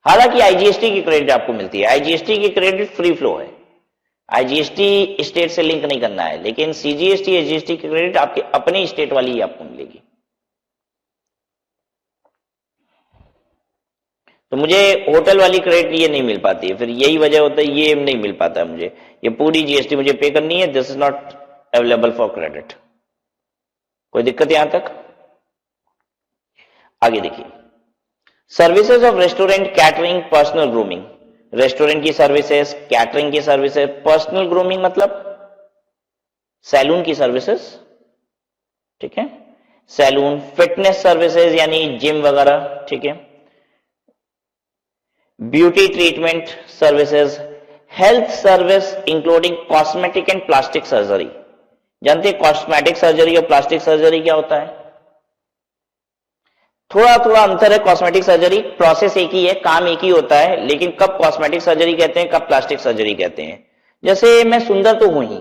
हालांकि आईजीएसटी की क्रेडिट आपको मिलती है, आईजीएसटी की क्रेडिट फ्री फ्लो है, आईजीएसटी स्टेट से लिंक नहीं करना है, लेकिन सीजीएसटी एसजीएसटी की क्रेडिट आपके अपने स्टेट वाली ही आपको मिलेगी। तो मुझे होटल वाली क्रेडिट ये नहीं मिल पाती है, फिर यही वजह होता है ये नहीं मिल पाता है मुझे, ये पूरी जीएसटी मुझे पे करनी है, this is not available for credit. कोई दिक्कत यहां तक? आगे देखिए, services of restaurant, catering, personal grooming. Restaurant की सर्विसेज, कैटरिंग की सर्विसेज, पर्सनल ग्रूमिंग मतलब सैलून की सर्विसेज, ठीक है, सैलून, फिटनेस सर्विसेज यानी जिम वगैरह, ठीक है, beauty treatment services, health service including cosmetic and plastic surgery. जानते हैं कॉस्मेटिक सर्जरी और प्लास्टिक सर्जरी क्या होता है? थोड़ा थोड़ा अंतर है। कॉस्मेटिक सर्जरी प्रोसेस एक ही है, काम एक ही होता है, लेकिन कब कॉस्मेटिक सर्जरी कहते हैं, कब प्लास्टिक सर्जरी कहते हैं। जैसे मैं सुंदर तो हूं ही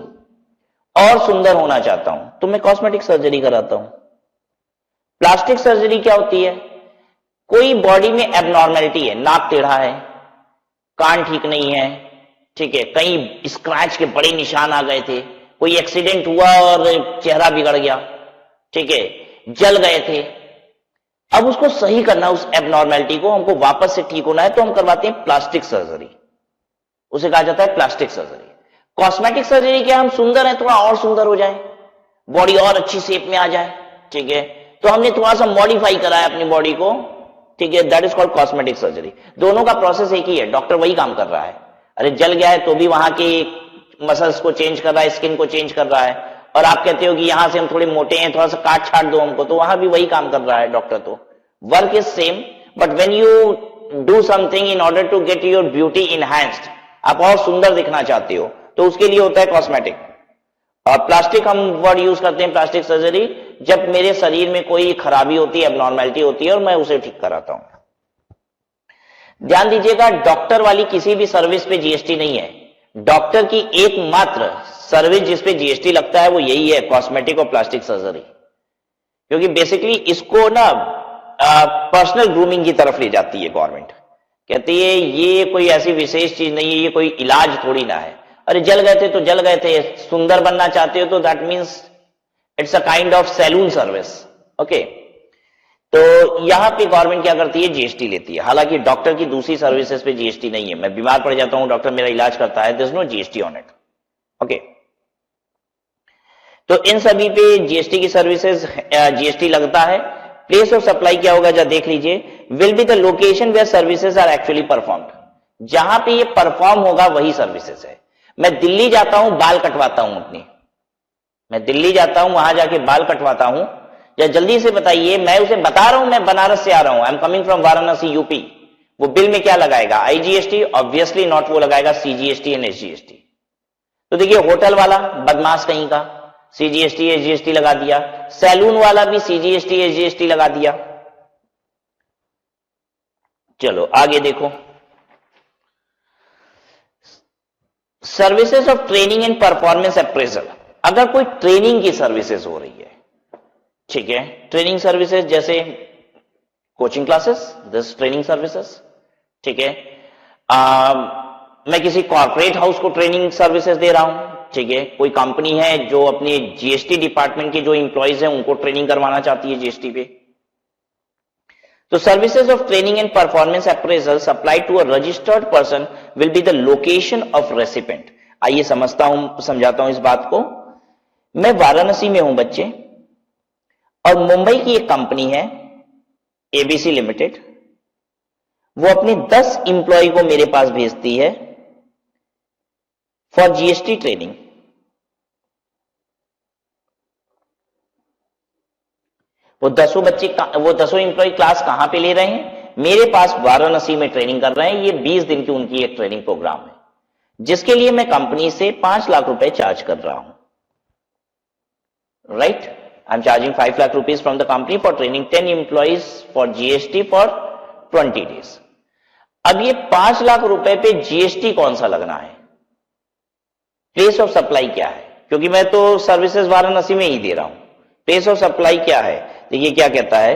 और सुंदर होना चाहता हूं, तो मैं कॉस्मेटिक सर्जरी कराता हूं। प्लास्टिक सर्जरी क्या होती है? कोई बॉडी में एबनॉर्मेलिटी है, नाक टेढ़ा है, कान ठीक नहीं है, ठीक है, कहीं स्क्रैच के बड़े निशान आ गए थे, कोई एक्सीडेंट हुआ और चेहरा बिगड़ गया, ठीक है, जल गए थे, अब उसको सही करना, उस एबनॉर्मेलिटी को हमको वापस से ठीक होना है, तो हम करवाते हैं प्लास्टिक सर्जरी, उसे कहा जाता है प्लास्टिक सर्जरी। कॉस्मेटिक सर्जरी क्या, हम सुंदर हैं, थोड़ा और सुंदर हो जाए, बॉडी और अच्छी शेप में आ जाए, ठीक है, तो हमने थोड़ा सा मॉडिफाई करा है अपनी बॉडी को, ठीक है, that is called cosmetic surgery. दोनों का प्रोसेस एक ही है, डॉक्टर वही काम कर रहा है। अरे जल गया है तो भी वहां के मसल्स को चेंज कर रहा है, स्किन को चेंज कर रहा है, और आप कहते हो कि यहां से हम थोड़े मोटे हैं, थोड़ा सा काट छाट दो हमको, तो वहां भी वही काम कर रहा है डॉक्टर। तो work is same, but when you do something in order to get your beauty enhanced, आप और सुंदर दिखना चाहते हो, तो उसके लिए होता है कॉस्मेटिक। और प्लास्टिक हम वर्ड यूज करते हैं प्लास्टिक सर्जरी, जब मेरे शरीर में कोई खराबी होती है, एबनॉर्मेलिटी होती है, और मैं उसे ठीक कराता हूं। ध्यान दीजिएगा, डॉक्टर वाली किसी भी सर्विस पे जीएसटी नहीं है। डॉक्टर की एकमात्र सर्विस जिस पे जीएसटी लगता है वो यही है, कॉस्मेटिक और प्लास्टिक सर्जरी, क्योंकि बेसिकली इसको ना पर्सनल ग्रूमिंग की तरफ ले जाती है गवर्नमेंट। कहती है ये कोई ऐसी विशेष चीज नहीं है, ये कोई इलाज थोड़ी ना है। अरे जल गए थे तो जल गए थे, सुंदर बनना चाहते हो तो that means it's a kind of salon service, okay. तो यहां पे गवर्नमेंट क्या करती है, जीएसटी लेती है। हालांकि डॉक्टर की दूसरी सर्विसेज पे जीएसटी नहीं है। मैं बीमार पड़ जाता हूं, डॉक्टर मेरा इलाज करता है, there is no GST on it, okay. तो इन सभी पे जीएसटी की सर्विसेज जीएसटी लगता है। प्लेस ऑफ सप्लाई क्या होगा, जरा देख लीजिए, will be the location where services are actually performed. जहां पे ये परफॉर्म होगा वही सर्विसेज है। मैं दिल्ली जाता हूं, बाल कटवाता हूं अपनी, मैं दिल्ली जाता हूं, वहां जाके बाल कटवाता हूं, या जल्दी से बताइए, मैं उसे बता रहा हूं मैं बनारस से आ रहा हूं, I am coming from Varanasi UP, वो बिल में क्या लगाएगा, आईजीएसटी? ऑब्वियसली नॉट, वो लगाएगा सीजीएसटी एंड एसजीएसटी। तो देखिए, होटल वाला बदमाश कहीं का सीजीएसटी एसजीएसटी लगा दिया, सैलून वाला भी सीजीएसटी एसजीएसटी लगा दिया। चलो आगे देखो, services of training and performance appraisal. अगर कोई ट्रेनिंग की सर्विसेज हो रही है, ठीक है, ट्रेनिंग सर्विसेज जैसे coaching classes, this training services, ठीक है, मैं किसी कॉर्पोरेट हाउस को ट्रेनिंग सर्विसेज दे रहा हूं, ठीक है, कोई कंपनी है जो अपने जीएसटी डिपार्टमेंट के जो इंप्लॉइज हैं उनको ट्रेनिंग करवाना चाहती है जीएसटी पे। तो services of training and performance appraisal supply to a registered person will be the location of recipient. आइए समझाता हूं इस बात को। मैं वाराणसी में हूं बच्चे, और मुंबई की एक कंपनी है एबीसी लिमिटेड, वो अपने 10 इंप्लॉय को मेरे पास भेजती है फॉर जीएसटी ट्रेनिंग। वो 10 एम्प्लॉय क्लास कहां पे ले रहे हैं? मेरे पास वाराणसी में ट्रेनिंग कर रहे हैं। ये 20 दिन की उनकी एक ट्रेनिंग प्रोग्राम है, जिसके लिए मैं कंपनी से 5 लाख रुपए चार्ज कर रहा हूं। Right, I am charging 5 lakh rupees from the company for training 10 employees for GST for 20 days। अब ये 5 लाख रुपए पे जीएसटी कौन सा लगना है? प्लेस ऑफ सप्लाई क्या है? क्योंकि मैं तो सर्विसेज वाराणसी में ही दे रहा हूं। प्लेस ऑफ सप्लाई क्या है? देखिए क्या कहता है,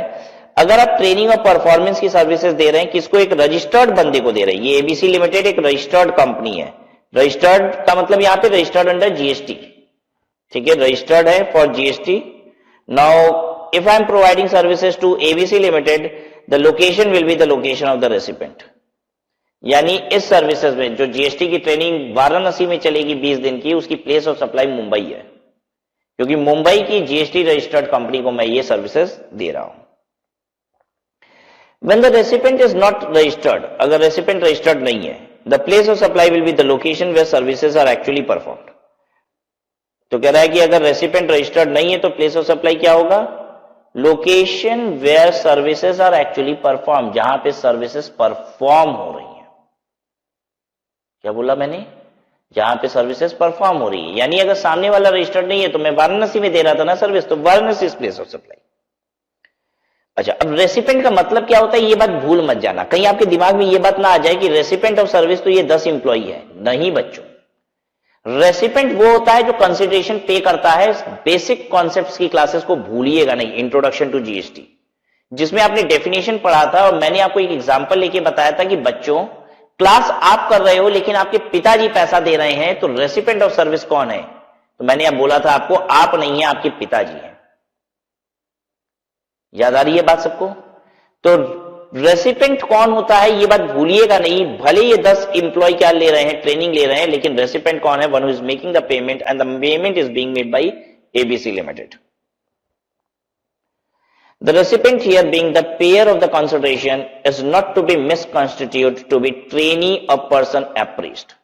अगर आप ट्रेनिंग और परफॉर्मेंस की सर्विसेज दे रहे हैं, किसको? एक रजिस्टर्ड बंदे को दे रहे हैं। ये एबीसी लिमिटेड एक रजिस्टर्ड कंपनी है। रजिस्टर्ड का मतलब यहां पे रजिस्टर्ड अंडर जीएसटी, ठीक है, रजिस्टर्ड है for GST. Now if I am providing services to ABC limited, the location will be the location of the recipient. यानी इस सर्विसेज में जो जीएसटी की ट्रेनिंग वाराणसी में चलेगी 20 दिन की, उसकी प्लेस ऑफ सप्लाई मुंबई है, क्योंकि मुंबई की जीएसटी रजिस्टर्ड कंपनी को मैं ये सर्विसेज दे रहा हूं। When the recipient is not registered, अगर रेसिपेंट रजिस्टर्ड नहीं है, the place of supply will be the location where services are actually performed। तो कह रहा है कि अगर रेसिपेंट रजिस्टर्ड नहीं है तो प्लेस ऑफ सप्लाई क्या होगा? Location where services are actually perform, जहां पे सर्विसेज परफॉर्म हो रही है। क्या बोला मैंने? जहां पे सर्विसेज परफॉर्म हो रही है। यानी अगर सामने वाला रजिस्टर्ड नहीं है तो मैं वाराणसी में दे रहा था ना सर्विस, तो Varanasi is place of supply. अच्छा, अब रेसिपेंट का मतलब क्या होता है, ये बात भूल मत जाना। कहीं आपके दिमाग में ये बात ना आ जाए कि रेसिपेंट ऑफ सर्विस तो ये 10 एम्प्लॉई है। नहीं बच्चों, रेसिपेंट वो होता है जो कंसिडरेशन पे करता है। बेसिक कॉन्सेप्ट्स की क्लासेस को भूलिएगा नहीं, इंट्रोडक्शन टू जीएसटी, जिसमें आपने डेफिनेशन पढ़ा था और मैंने आपको एक एग्जांपल लेके बताया था कि बच्चों क्लास आप कर रहे हो लेकिन आपके पिताजी पैसा दे रहे हैं, तो रेसिपेंट ऑफ सर्विस कौन है? तो मैंने अब बोला था आपको, आप नहीं है, आपके पिताजी हैं। याद आ रही है बात सबको? तो रेसिपेंट कौन होता है ये बात भूलिएगा नहीं। भले ये 10 एम्प्लॉय क्या ले रहे हैं, ट्रेनिंग ले रहे हैं, लेकिन रेसिपेंट कौन है? One who is making the payment and the payment is being made by ABC limited. The recipient here being the payer of the consideration is not to be misconstituted to be trainee or person appraised।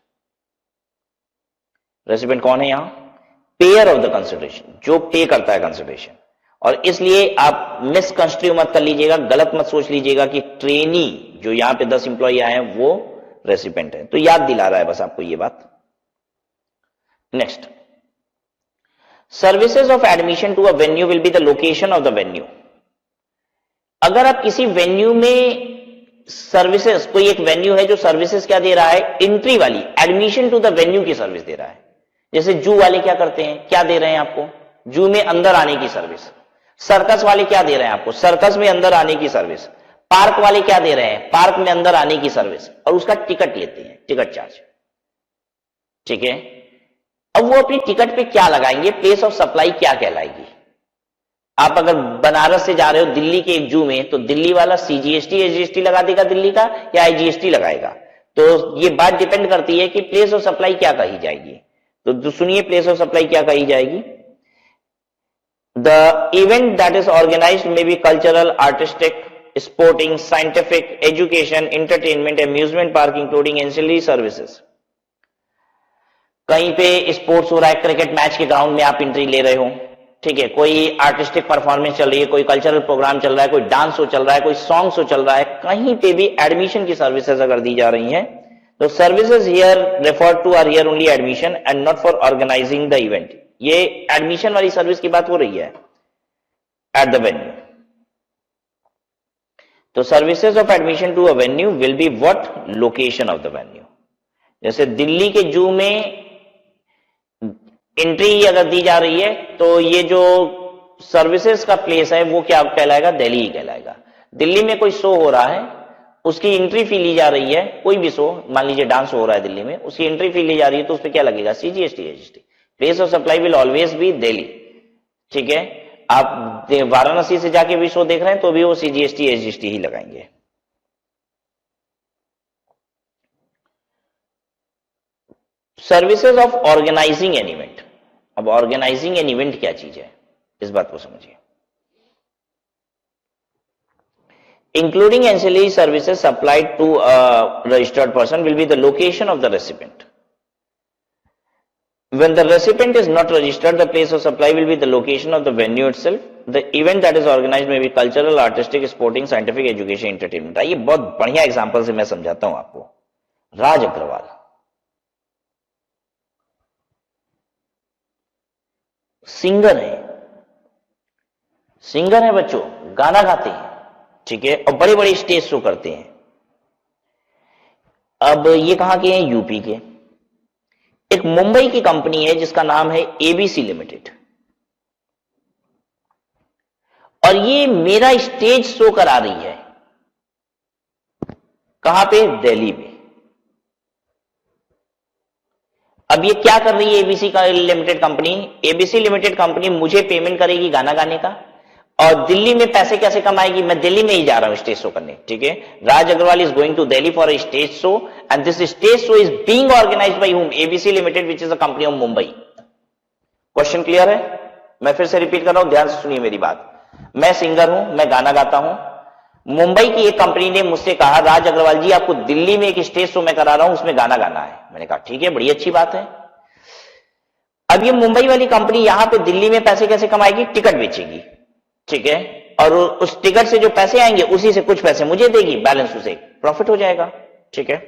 Recipient कौन है यहां? Pair of the consideration, जो पे करता है consideration. और इसलिए आप मिसकंस्ट्रू मत कर लीजिएगा, गलत मत सोच लीजिएगा कि ट्रेनी जो यहां पे 10 एम्प्लॉय आए हैं वो रेसिपेंट है। तो याद दिला रहा है बस आपको ये बात। Next, services of admission to a venue will be the location of the venue. अगर आप किसी वेन्यू में सर्विसेज, कोई एक वेन्यू है जो सर्विसेज क्या दे रहा है? एंट्री वाली, एडमिशन टू द वेन्यू की सर्विस दे रहा है। जैसे जू वाले क्या करते हैं, क्या दे रहे हैं आपको? जू में अंदर आने की सर्विस। सर्कस वाले क्या दे रहे हैं आपको? सर्कस में अंदर आने की सर्विस। पार्क वाले क्या दे रहे हैं? पार्क में अंदर आने की सर्विस, और उसका टिकट लेते हैं, टिकट चार्ज। ठीक है, अब वो अपनी टिकट पे क्या लगाएंगे? प्लेस ऑफ सप्लाई क्या कहलाएगी? आप अगर बनारस से जा रहे हो दिल्ली के एक जू में, तो दिल्ली वाला सीजीएसटी एसजीएसटी लगा देगा दिल्ली का, या आईजीएसटी लगाएगा? तो ये बात डिपेंड करती है कि प्लेस ऑफ सप्लाई क्या कही जाएगी। तो सुनिए, प्लेस ऑफ सप्लाई क्या कही जाएगी? The event that is organized may be cultural, artistic, sporting, scientific, education, entertainment, amusement park, including ancillary services। कहीं पे स्पोर्ट्स हो रहा है, क्रिकेट मैच के ग्राउंड में आप एंट्री ले रहे हो, ठीक है, कोई आर्टिस्टिक परफॉर्मेंस चल रही है, कोई कल्चरल प्रोग्राम चल रहा है, कोई डांस शो चल रहा है, कोई सॉन्ग शो चल रहा है, कहीं पे भी एडमिशन की सर्विसेज अगर दी जा रही हैं, तो services here refer to are here only admission and not for organizing the event. ये एडमिशन वाली सर्विस की बात हो रही है एट द वेन्यू। तो services of admission to a venue will be what? Location of the venue. जैसे दिल्ली के जू में एंट्री अगर दी जा रही है, तो ये जो सर्विसेज का प्लेस है वो क्या कहलाएगा? दिल्ली ही कहलाएगा। दिल्ली में कोई शो हो रहा है, उसकी एंट्री फी ली जा रही है, कोई भी शो, मान लीजिए डांस हो रहा है दिल्ली में, उसकी एंट्री फी ली जा रही है, तो उस पर क्या लगेगा? CGST SGST. Place of supply will always be Delhi. ठीक है, आप वाराणसी से जाके भी शो देख रहे हैं तो भी वो सीजीएसटी एसजीएसटी ही लगाएंगे। Services of organising an event. अब ऑर्गेनाइजिंग एन इवेंट क्या चीज है, इस बात को समझिए। Including ancillary services supplied to a registered person will be the location of the recipient. When the recipient is not registered, the place of supply will be the location of the venue itself. The event that is organised may be cultural, artistic, sporting, scientific, education, entertainment. ये बहुत बढ़िया example से मैं समझाता हूं आपको। राज Agarwal singer है बच्चों, गाना गाते हैं, ठीक है, और बड़े बड़े स्टेज शो करते हैं। अब ये कहां के हैं? यूपी के। एक मुंबई की कंपनी है जिसका नाम है एबीसी लिमिटेड, और ये मेरा स्टेज शो करा रही है। कहां पे? दिल्ली में। अब ये क्या कर रही है एबीसी का limited company? ABC limited company मुझे पेमेंट करेगी गाना गाने का, और दिल्ली में पैसे कैसे कमाएगी? मैं दिल्ली में ही जा रहा हूं स्टेज शो करने, ठीक है। Raj Agrawal is going to Delhi for a stage show, and this stage show is being organised by whom? ABC limited, which is a company of Mumbai. Question clear है? मैं फिर से रिपीट कर रहा हूं, ध्यान से सुनिए मेरी बात। मैं सिंगर हूं, मैं गाना गाता हूं। मुंबई की एक कंपनी ने मुझसे कहा, राज अग्रवाल जी आपको दिल्ली में एक स्टेज शो मैं करा रहा हूं, उसमें गाना गाना है। मैंने कहा ठीक है, बड़ी अच्छी बात है। अब ये मुंबई वाली कंपनी यहां पे दिल्ली में पैसे कैसे कमाएगी? टिकट बेचेगी, ठीक है, और उस टिकट से जो पैसे आएंगे उसी से कुछ पैसे मुझे देगी, बैलेंस उसे प्रॉफिट हो जाएगा, ठीक है।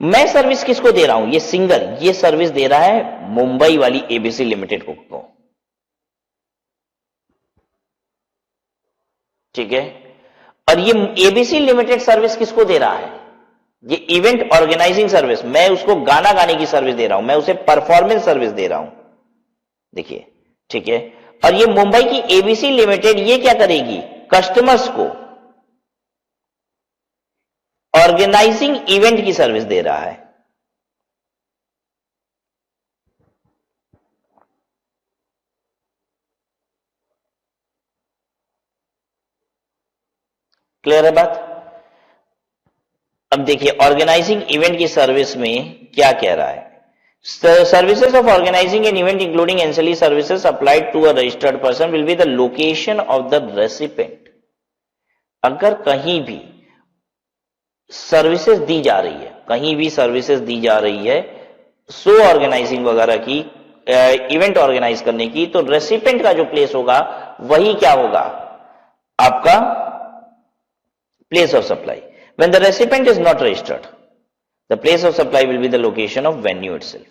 मैं सर्विस किसको दे रहा हूं? ये सिंगर ये सर्विस दे रहा है मुंबई वाली एबीसी लिमिटेड को, ठीक है। और ये एबीसी लिमिटेड सर्विस किसको दे रहा है? ये इवेंट ऑर्गेनाइजिंग सर्विस, मैं उसको गाना गाने की सर्विस दे रहा हूं, मैं उसे परफॉर्मेंस सर्विस दे रहा हूं, देखिए, ठीक है। और ये मुंबई की एबीसी लिमिटेड ये क्या करेगी? कस्टमर्स को ऑर्गेनाइजिंग इवेंट की सर्विस दे रहा है। क्लियर है बात? अब देखिए ऑर्गेनाइजिंग इवेंट की सर्विस में क्या कह रहा है? Services of organising an event including ancillary services applied to a registered person will be the location of the recipient. अगर कहीं भी सर्विसेज दी जा रही है, कहीं भी सर्विसेज दी जा रही है शो ऑर्गेनाइजिंग वगैरह की, इवेंट ऑर्गेनाइज करने की, तो रेसिपेंट का जो प्लेस होगा वही क्या होगा? आपका place of supply. When the recipient is not registered, the place of supply will be the location of venue itself.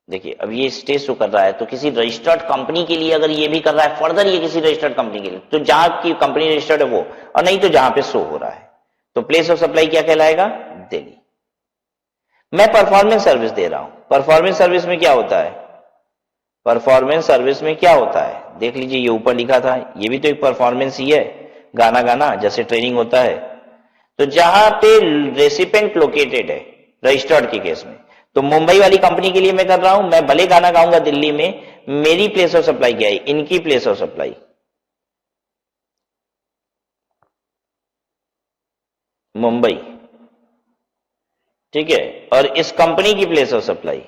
देखिए अब ये स्टेज शो कर रहा है, तो किसी रजिस्टर्ड कंपनी के लिए अगर ये भी कर रहा है, फर्दर ये किसी रजिस्टर्ड कंपनी के लिए, तो जहां की कंपनी रजिस्टर्ड है वो, और नहीं तो जहां पे शो हो रहा है, तो प्लेस ऑफ सप्लाई क्या कहलाएगा? दिल्ली। मैं परफॉर्मेंस सर्विस दे रहा हूं। परफॉर्मेंस सर्विस में क्या होता है? परफॉर्मेंस सर्विस में क्या होता है? देख लीजिए, ये ऊपर लिखा था, ये भी तो एक परफॉर्मेंस ही है, गाना गाना, जैसे ट्रेनिंग होता है। तो जहां पे रेसिपेंट लोकेटेड है रजिस्टर्ड के केस में, तो मुंबई वाली कंपनी के लिए मैं कर रहा हूं, मैं भले गाना गाऊंगा दिल्ली में, मेरी प्लेस ऑफ सप्लाई क्या है? इनकी प्लेस ऑफ सप्लाई मुंबई, ठीक है, और इस कंपनी की प्लेस ऑफ सप्लाई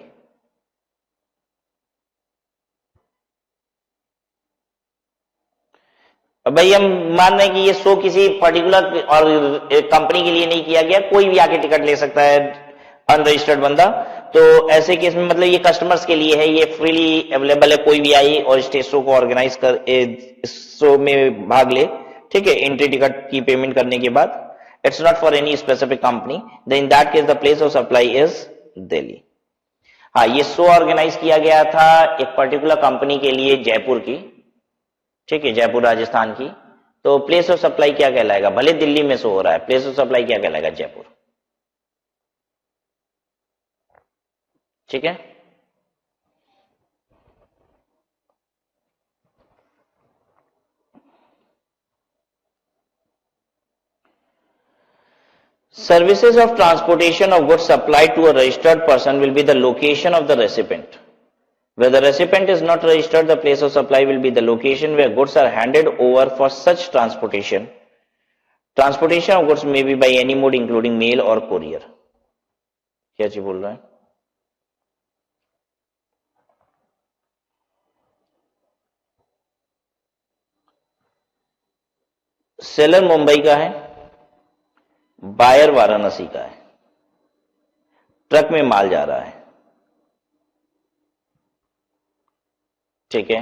भाई, हम मान रहे हैं कि ये शो किसी पर्टिकुलर और कंपनी के लिए नहीं किया गया, कोई भी आके टिकट ले सकता है अनरजिस्टर्ड बंदा, तो ऐसे केस में मतलब ये कस्टमर्स के लिए है, ये फ्रीली अवेलेबल है, कोई भी आई और स्टेज शो को ऑर्गेनाइज कर शो में भाग ले, ठीक है, एंट्री टिकट की पेमेंट करने के बाद। It's not for any specific company, then in that case the place of supply is Delhi. हाँ, ये शो ऑर्गेनाइज किया गया था एक पर्टिकुलर कंपनी के लिए जयपुर की, ठीक है, जयपुर राजस्थान की, तो प्लेस ऑफ सप्लाई क्या कहलाएगा? भले दिल्ली में शो हो रहा है, प्लेस ऑफ सप्लाई क्या कहलाएगा? जयपुर, ठीक है। Services of transportation of goods supplied to a registered person will be the location of the recipient. Where the recipient is not registered, the place of supply will be the location where goods are handed over for such transportation. Transportation of goods may be by any mode including mail or courier. क्या चीज बोल रहा है? Seller Mumbai का है, buyer Varanasi का है, truck में माल जा रहा है, ठीक है।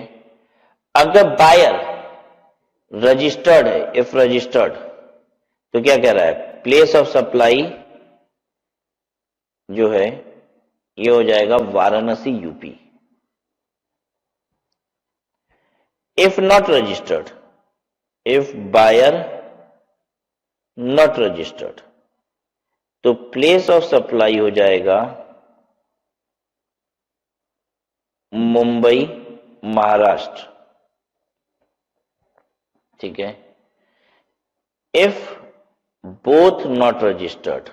अगर बायर रजिस्टर्ड है, इफ रजिस्टर्ड, तो क्या कह रहा है, प्लेस ऑफ सप्लाई जो है ये हो जाएगा Varanasi UP. If not registered, if buyer not registered, तो प्लेस ऑफ सप्लाई हो जाएगा मुंबई महाराष्ट्र। ठीक है। इफ बोथ नॉट रजिस्टर्ड,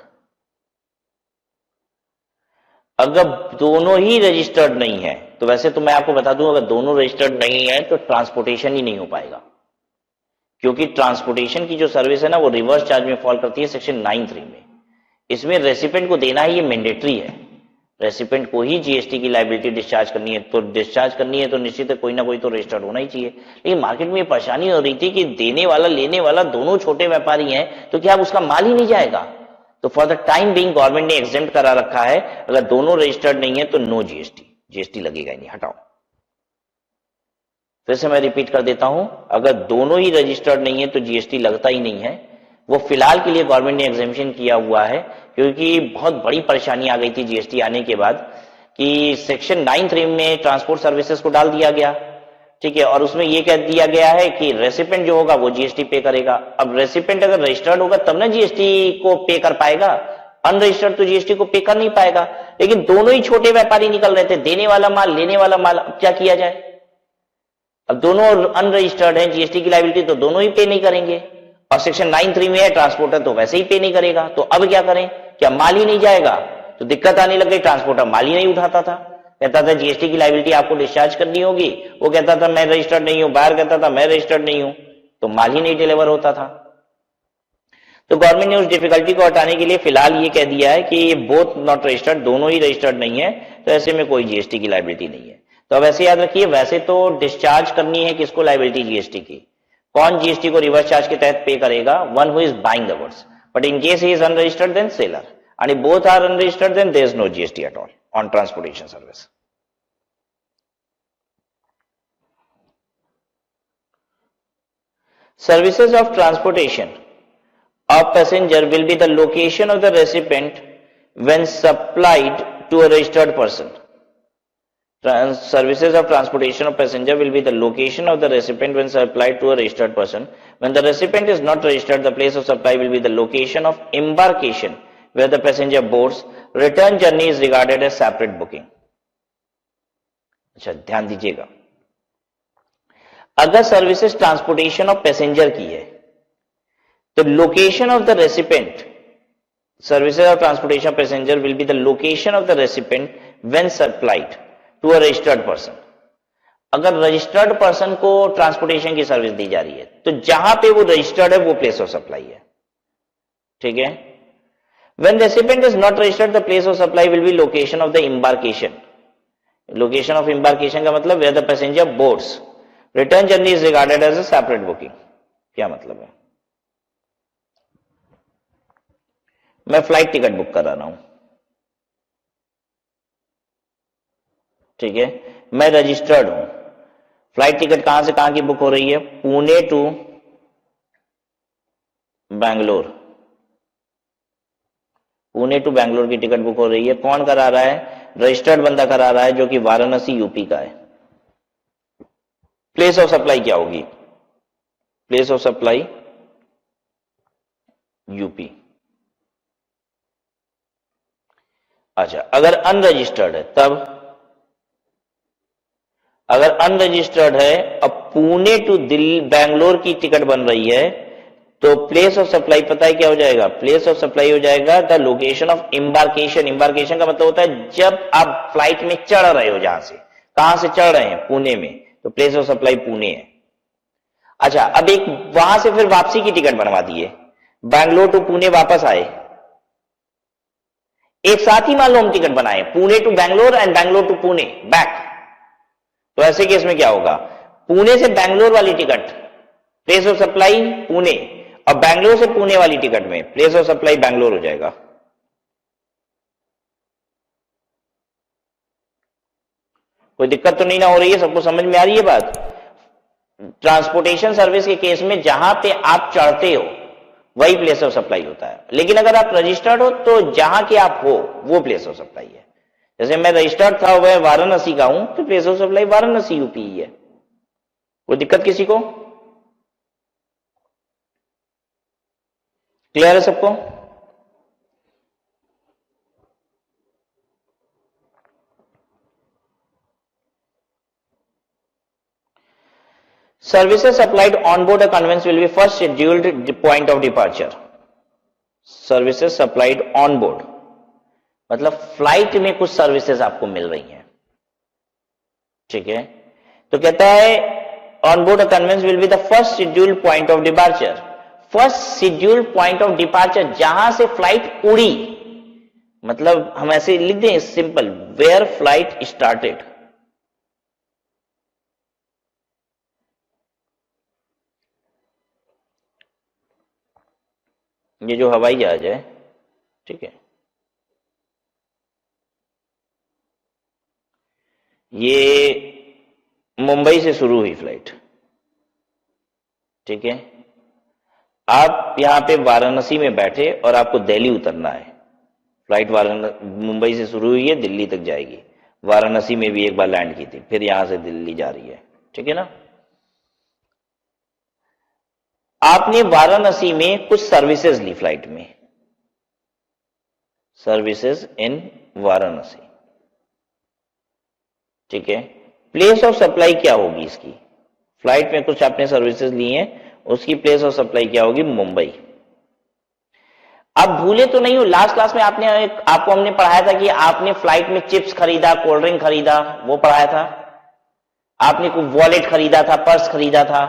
अगर दोनों ही रजिस्टर्ड नहीं है, तो वैसे तो मैं आपको बता दूं अगर दोनों रजिस्टर्ड नहीं है तो ट्रांसपोर्टेशन ही नहीं हो पाएगा, क्योंकि ट्रांसपोर्टेशन की जो सर्विस है ना वो रिवर्स चार्ज में फॉल करती है सेक्शन 9(3) में। इसमें रेसिपेंट को देना ही ये मैंडेटरी है, रेसिपेंट को ही जीएसटी की लायबिलिटी डिस्चार्ज करनी है, तो डिस्चार्ज करनी है तो निश्चित है कोई ना कोई तो रजिस्टर्ड होना ही चाहिए। लेकिन मार्केट में ये परेशानी हो रही थी कि देने वाला लेने वाला दोनों छोटे व्यापारी हैं, तो क्या अब उसका माल ही नहीं जाएगा? तो for the time being government ने एग्जेम्प्ट करा रखा है, अगर दोनों रजिस्टर्ड नहीं है तो नो जीएसटी, जीएसटी लगेगा ही नहीं, हटाओ। फिर से मैं रिपीट कर देता हूं, अगर दोनों ही रजिस्टर्ड नहीं है तो जीएसटी लगता ही नहीं है। वो फिलहाल के लिए गवर्नमेंट ने एग्जेम्पशन किया हुआ है, क्योंकि बहुत बड़ी परेशानी आ गई थी जीएसटी आने के बाद कि सेक्शन 9(3) में ट्रांसपोर्ट सर्विसेज को डाल दिया गया। ठीक है, और उसमें यह कह दिया गया है कि रेसिपेंट जो होगा वो जीएसटी पे करेगा। अब रेसिपेंट अगर रजिस्टर्ड होगा तब ना जीएसटी को पे कर पाएगा, अनरजिस्टर्ड तो जीएसटी को पे कर नहीं पाएगा। लेकिन दोनों ही छोटे व्यापारी निकल रहे थे, देने वाला माल लेने वाला माल, अब क्या किया जाए? अब दोनों अनरजिस्टर्ड हैं, जीएसटी की लायबिलिटी तो दोनों ही पे नहीं करेंगे, और सेक्शन 9(3) में है ट्रांसपोर्टर तो वैसे ही पे नहीं करेगा। तो अब क्या करें? क्या माल ही नहीं जाएगा? तो दिक्कत आने लग गई, ट्रांसपोर्टर माल ही नहीं उठाता था, कहता था जीएसटी की लायबिलिटी आपको डिस्चार्ज करनी होगी, वो कहता था मैं रजिस्टर्ड नहीं हूं, बाहर कहता था मैं रजिस्टर्ड नहीं हूं, तो माल ही नहीं डिलीवर होता था। तो गवर्नमेंट ने उस डिफिकल्टी को हटाने के लिए फिलहाल ये कह दिया है कि बोथ नॉट रजिस्टर्ड, दोनों ही रजिस्टर्ड नहीं है, तो ऐसे में कोई जीएसटी की लायबिलिटी नहीं है। तो अब ऐसे याद रखिए, वैसे तो डिस्चार्ज करनी है किसको लायबिलिटी? जीएसटी की। कौन जीएसटी को रिवर्स चार्ज के तहत पे करेगा? One who is buying the goods, but in case he is unregistered then seller, and if both are unregistered then there is no GST at all on transportation service. Services of transportation of passenger will be the location of the recipient when supplied to a registered person. Services of transportation of passenger will be the location of the recipient when supplied to a registered person. When the recipient is not registered, the place of supply will be the location of embarkation where the passenger boards. Return journey is regarded as separate booking. अच्छा, ध्यान दीजिएगा, अगर services transportation of passenger की है तो location of the recipient, services of transportation of passenger will be the location of the recipient when supplied to a registered person. अगर registered person को transportation की सर्विस दी जा रही है तो जहां पे वो रजिस्टर्ड है वो प्लेस ऑफ सप्लाई है। ठीक है। When recipient is not registered, the place of supply will be location of the embarkation. Location of embarkation का मतलब where the passenger boards. Return journey is regarded as a separate booking. क्या मतलब है? मैं flight ticket book करा रहा हूं, ठीक है, मैं रजिस्टर्ड हूं। फ्लाइट टिकट कहां से कहां की बुक हो रही है? पुणे टू बैंगलोर, पुणे टू बैंगलोर की टिकट बुक हो रही है। कौन करा रहा है? रजिस्टर्ड बंदा करा रहा है, जो कि वाराणसी यूपी का है। प्लेस ऑफ सप्लाई क्या होगी? Place of supply UP. अच्छा, अगर अनरजिस्टर्ड है तब, अगर अनरजिस्टर्ड है, अब पुणे टू दिल्ली बैंगलोर की टिकट बन रही है, तो प्लेस ऑफ सप्लाई पता है क्या हो जाएगा? प्लेस ऑफ सप्लाई हो जाएगा the location of embarkation. Embarkation का मतलब होता है जब आप फ्लाइट में चढ़ रहे हो, जहां से, कहां से चढ़ रहे हैं? पुणे में, तो प्लेस ऑफ सप्लाई पुणे है। अच्छा, अब एक वहां से फिर वापसी की टिकट बनवा दिए, बैंगलोर टू पुणे वापस आए, एक साथ ही मान लो हम टिकट बनाए, Pune to Bangalore and Bangalore to Pune back, तो ऐसे केस में क्या होगा? पुणे से बैंगलोर वाली ticket place of supply Pune, और बैंगलोर से पुणे वाली टिकट में प्लेस ऑफ सप्लाई बैंगलोर हो जाएगा। कोई दिक्कत तो नहीं ना हो रही है? सबको समझ में आ रही है बात? ट्रांसपोर्टेशन सर्विस के केस में जहां पे आप चढ़ते हो वही प्लेस ऑफ सप्लाई होता है, लेकिन अगर आप रजिस्टर्ड हो तो जहां के आप हो वो प्लेस ऑफ सप्लाई है। जैसे मैं रजिस्टर्ड था, वह वाराणसी का हूं, तो place of supply Varanasi UP ही है। कोई दिक्कत किसी को? क्लियर है सबको? Services supplied on board a conveyance will be first scheduled point of departure. Services supplied on board मतलब फ्लाइट में कुछ सर्विसेज आपको मिल रही हैं, ठीक है। तो कहता है on board a conveyance will be the first scheduled point of departure. First scheduled point of departure, जहां से फ्लाइट उड़ी, मतलब हम ऐसे लिख दें सिंपल, वेयर फ्लाइट स्टार्टेड। ये जो हवाई जहाज है, ठीक है, ये मुंबई से शुरू हुई फ्लाइट, ठीक है। आप यहां पे वाराणसी में बैठे और आपको दिल्ली उतरना है। फ्लाइट मुंबई से शुरू हुई है, दिल्ली तक जाएगी। वाराणसी में भी एक बार लैंड की थी, फिर यहां से दिल्ली जा रही है, ठीक है ना। आपने वाराणसी में कुछ सर्विसेज ली फ्लाइट में, सर्विसेज इन वाराणसी, ठीक है। प्लेस ऑफ सप्लाई क्या होगी इसकी? फ्लाइट में कुछ आपने सर्विसेज ली हैं, उसकी प्लेस ऑफ सप्लाई क्या होगी? मुंबई। आप भूले तो नहीं हो, लास्ट क्लास में आपको हमने पढ़ाया था कि आपने फ्लाइट में चिप्स खरीदा, कोल्ड ड्रिंक खरीदा, वो पढ़ाया था। आपने कोई वॉलेट खरीदा था, पर्स खरीदा था,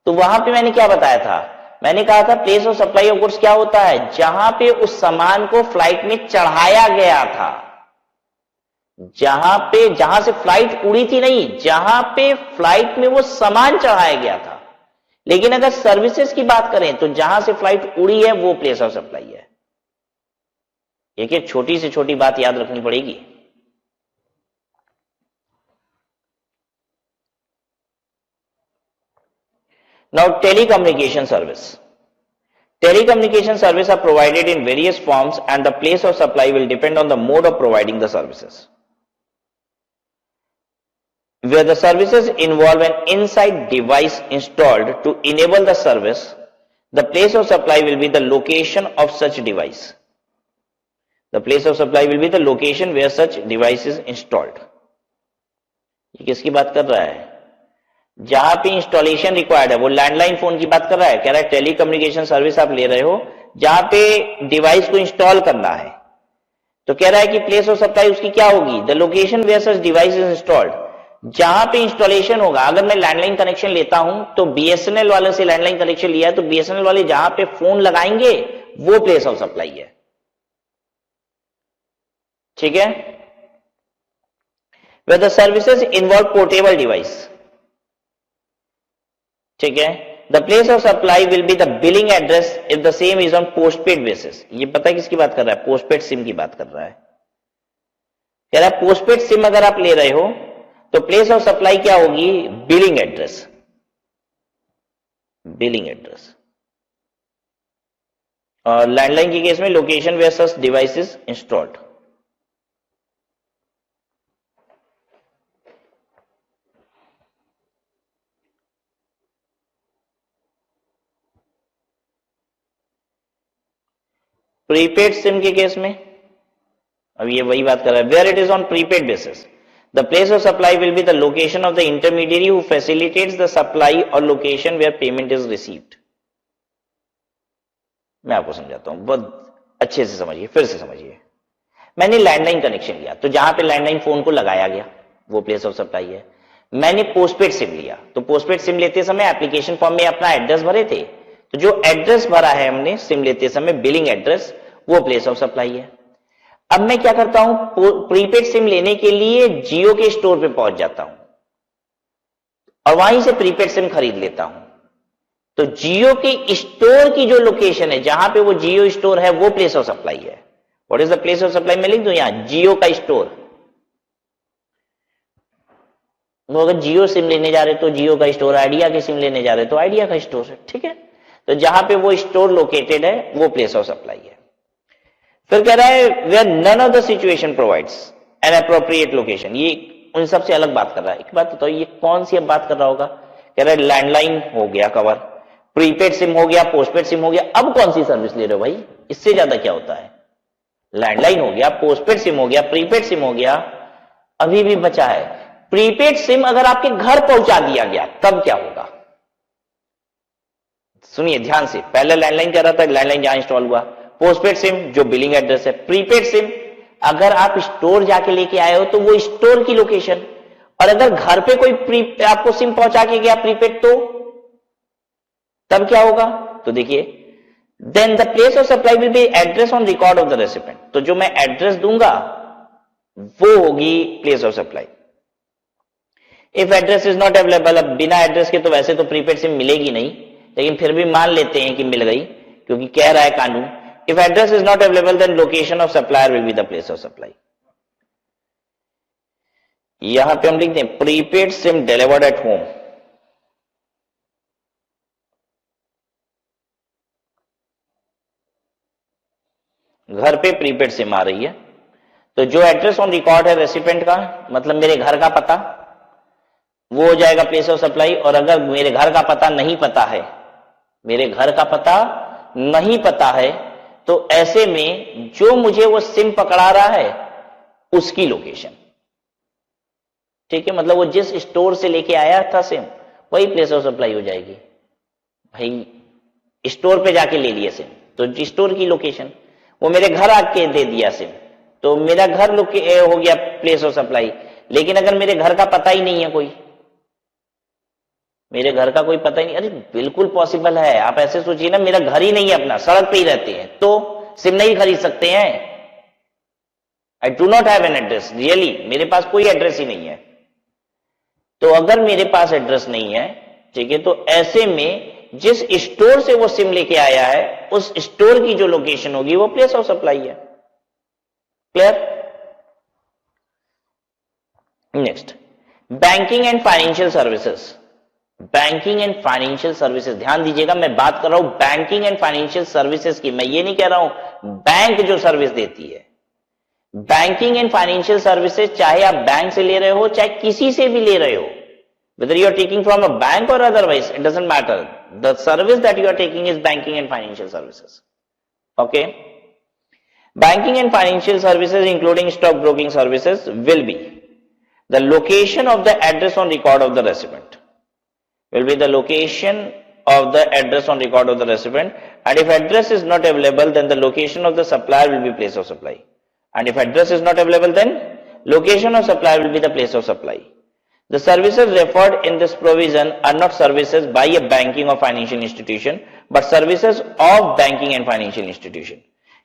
तो वहां पे मैंने क्या बताया था? मैंने कहा था place of supply of goods क्या होता है? जहां पे उस सामान को फ्लाइट में चढ़ाया गया था, जहां से फ्लाइट उड़ी थी नहीं, जहां पे फ्लाइट में वो सामान चढ़ाया गया था। लेकिन अगर सर्विसेज की बात करें तो जहां से फ्लाइट उड़ी है वो प्लेस ऑफ सप्लाई है। एक छोटी से छोटी बात याद रखनी पड़ेगी। Now telecommunication service. Telecommunication service are provided in various forms and the place of supply will depend on the mode of providing the services. Where the services involve an inside device installed to enable the service, the place of supply will be the location of such device. The place of supply will be the location where such device is installed. ये किसकी बात कर रहा है? जहां पे installation required है, वो लैंडलाइन फोन की बात कर रहा है। कह रहा है टेलीकम्युनिकेशन सर्विस आप ले रहे हो जहां पे डिवाइस को इंस्टॉल करना है, तो कह रहा है कि प्लेस ऑफ सप्लाई उसकी क्या होगी? The location where such device is installed. जहां पे इंस्टॉलेशन होगा, अगर मैं लैंडलाइन कनेक्शन लेता हूं तो बीएसएनएल वाले से लैंडलाइन कनेक्शन लिया है, तो बीएसएनएल वाले जहां पे फोन लगाएंगे वो प्लेस ऑफ सप्लाई है, ठीक है। Where the services involve portable device, ठीक है। The place of supply will be the billing address if the same is on postpaid basis. ये पता है किसकी बात कर रहा है? पोस्टपेड सिम की बात कर रहा है। कह रहा है पोस्टपेड सिम अगर आप ले रहे हो तो प्लेस ऑफ सप्लाई क्या होगी? Billing address, billing address. और लैंडलाइन के केस में location where such device is installed. Prepaid SIM के केस में अब ये वही बात कर रहा है। Where it is on prepaid basis, the place of supply will be the location of the intermediary who facilitates the supply और location where payment is received. मैं आपको समझाता हूं, बहुत अच्छे से समझिए, फिर से समझिए। मैंने लैंडलाइन कनेक्शन लिया, तो जहां पे लैंडलाइन फोन को लगाया गया वो प्लेस ऑफ सप्लाई है। मैंने पोस्टपेड सिम लिया, तो पोस्टपेड सिम लेते समय एप्लीकेशन फॉर्म में अपना एड्रेस भरे थे, तो जो एड्रेस भरा है हमने सिम लेते समय, बिलिंग एड्रेस, वो प्लेस ऑफ सप्लाई है। अब मैं क्या करता हूं? प्रीपेड सिम लेने के लिए जियो के स्टोर पे पहुंच जाता हूं और वहीं से प्रीपेड सिम खरीद लेता हूं। तो जियो के स्टोर की जो लोकेशन है, जहां पे वो जियो स्टोर है, वो प्लेस ऑफ सप्लाई है। What is the place of supply? मैं लिख दूं यहां जियो का स्टोर। वो अगर जियो सिम लेने जा रहे तो जियो का स्टोर, आइडिया की सिम लेने जा रहे तो आइडिया का स्टोर है, ठीक है। तो जहां पे वो स्टोर लोकेटेड है वो प्लेस ऑफ सप्लाई है। फिर कह रहा है where none of the situation provides an appropriate location, ये उन सबसे अलग बात कर रहा है। एक बात बताओ ये कौन सी अब बात कर रहा होगा? कह रहा है लैंडलाइन हो गया कवर, प्रीपेड सिम हो गया, पोस्टपेड सिम हो गया, अब कौन सी सर्विस ले रहे हो भाई? इससे ज्यादा क्या होता है? लैंडलाइन हो गया, पोस्टपेड सिम हो गया, प्रीपेड सिम हो गया, अभी भी बचा है प्रीपेड सिम। अगर आपके घर पहुंचा दिया गया तब क्या होगा? सुनिए ध्यान से, पहले लैंडलाइन कह रहा था, लैंडलाइन जहां इंस्टॉल हुआ, पोस्टपेड सिम जो बिलिंग एड्रेस है, प्रीपेड सिम अगर आप स्टोर जाके लेके आए हो तो वो स्टोर की लोकेशन, और अगर घर पे कोई आपको सिम पहुंचा के गया प्रीपेड तो तब क्या होगा? तो देखिए then the place of supply will be address on record of the recipient, तो जो मैं एड्रेस दूंगा वो होगी place of supply. If address is not available, अब बिना एड्रेस के तो वैसे तो प्रीपेड सिम मिलेगी नहीं, लेकिन फिर भी मान लेते हैं कि मिल गई क्योंकि कह रहा है कानून। If address is not available then location of supplier will be the place of supply. यहां पे हम लिखते हैं prepaid sim delivered at home, घर पे प्रीपेड सिम आ रही है तो जो एड्रेस ऑन रिकॉर्ड है रेसिपिएंट का, मतलब मेरे घर का पता, वो हो जाएगा प्लेस ऑफ सप्लाई। और अगर मेरे घर का पता नहीं पता है, मेरे घर का पता नहीं पता है, तो ऐसे में जो मुझे वो सिम पकड़ा रहा है उसकी लोकेशन, ठीक है, मतलब वो जिस स्टोर से लेके आया था सिम वही प्लेस ऑफ सप्लाई हो जाएगी। भाई स्टोर पे जाके ले लिया सिम तो स्टोर की लोकेशन, वो मेरे घर आके दे दिया सिम तो मेरा घर हो गया प्लेस ऑफ सप्लाई। लेकिन अगर मेरे घर का पता ही नहीं है, कोई मेरे घर का कोई पता ही नहीं, अरे बिल्कुल पॉसिबल है, आप ऐसे सोचिए ना, मेरा घर ही नहीं है अपना, सड़क पे ही रहते हैं तो सिम नहीं खरीद सकते हैं। I do not have an address, really मेरे पास कोई एड्रेस ही नहीं है। तो अगर मेरे पास एड्रेस नहीं है, ठीक है, तो ऐसे में जिस स्टोर से वो सिम लेके आया है उस स्टोर की जो लोकेशन होगी वो प्लेस ऑफ सप्लाई है। Clear? Next, banking and financial services. Banking and financial services, ध्यान दीजिएगा मैं बात कर रहा हूं बैंकिंग एंड फाइनेंशियल सर्विसेज की, मैं ये नहीं कह रहा हूं बैंक जो सर्विस देती है। बैंकिंग एंड फाइनेंशियल सर्विसेज चाहे आप बैंक से ले रहे हो चाहे किसी से भी ले रहे हो, whether you are taking from a bank or otherwise, it doesn't matter, the service that you are taking is banking and financial services. Okay, banking and financial services including stock broking services will be the location of the address on record of the recipient, will be the location of the address on record of the recipient, and if address is not available then the location of the supplier will be place of supply, and if address is not available then location of supplier will be the place of supply. The services referred in this provision are not services by a banking or financial institution, but services of banking and financial institution.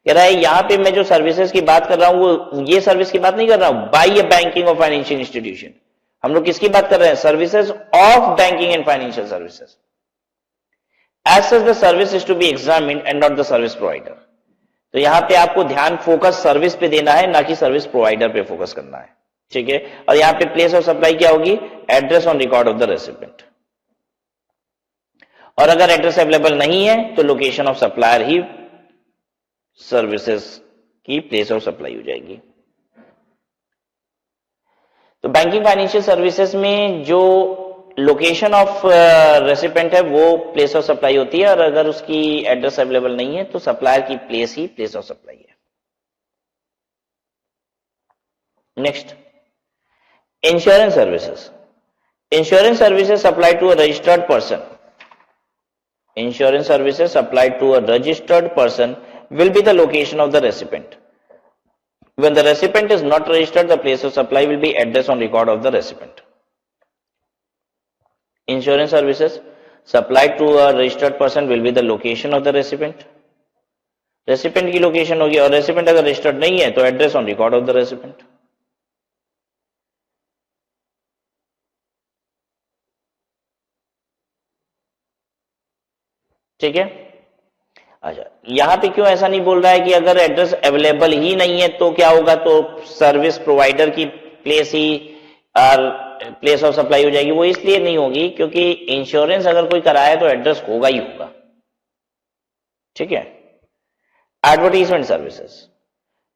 कह रहा है यहां पे मैं जो services की बात कर रहा हूं वो ये सर्विस की बात नहीं कर रहा हूं बाय ए बैंकिंग और फाइनेंशियल इंस्टीट्यूशन। हम लोग किसकी बात कर रहे हैं? Services of banking and financial services. As such the service is to be examined and not the service provider. तो यहां पे आपको ध्यान फोकस सर्विस पे देना है, ना कि सर्विस प्रोवाइडर पे फोकस करना है, ठीक है। और यहां पे प्लेस ऑफ सप्लाई क्या होगी? Address on record of the recipient. और अगर एड्रेस अवेलेबल नहीं है तो location of supplier he services की प्लेस ऑफ सप्लाई हो जाएगी। तो बैंकिंग फाइनेंशियल सर्विसेज में जो लोकेशन ऑफ रेसिपिएंट है वो प्लेस ऑफ सप्लाई होती है, और अगर उसकी एड्रेस अवेलेबल नहीं है तो सप्लायर की प्लेस ही प्लेस ऑफ सप्लाई है। Next, insurance services. Insurance services supplied to a registered person. Insurance services supplied to a registered person will be the location of the recipient. When the recipient is not registered, the place of supply will be address on record of the recipient. Insurance services supplied to a registered person will be the location of the recipient. Recipient की location होगी, और recipient अगर registered नहीं है तो address on record of the recipient. ठीक है। अच्छा, यहां पे क्यों ऐसा नहीं बोल रहा है कि अगर एड्रेस अवेलेबल ही नहीं है तो क्या होगा? तो सर्विस प्रोवाइडर की प्लेस ही प्लेस ऑफ सप्लाई हो जाएगी? वो इसलिए नहीं होगी क्योंकि इंश्योरेंस अगर कोई कराए तो एड्रेस होगा ही होगा, ठीक है। Advertisement services,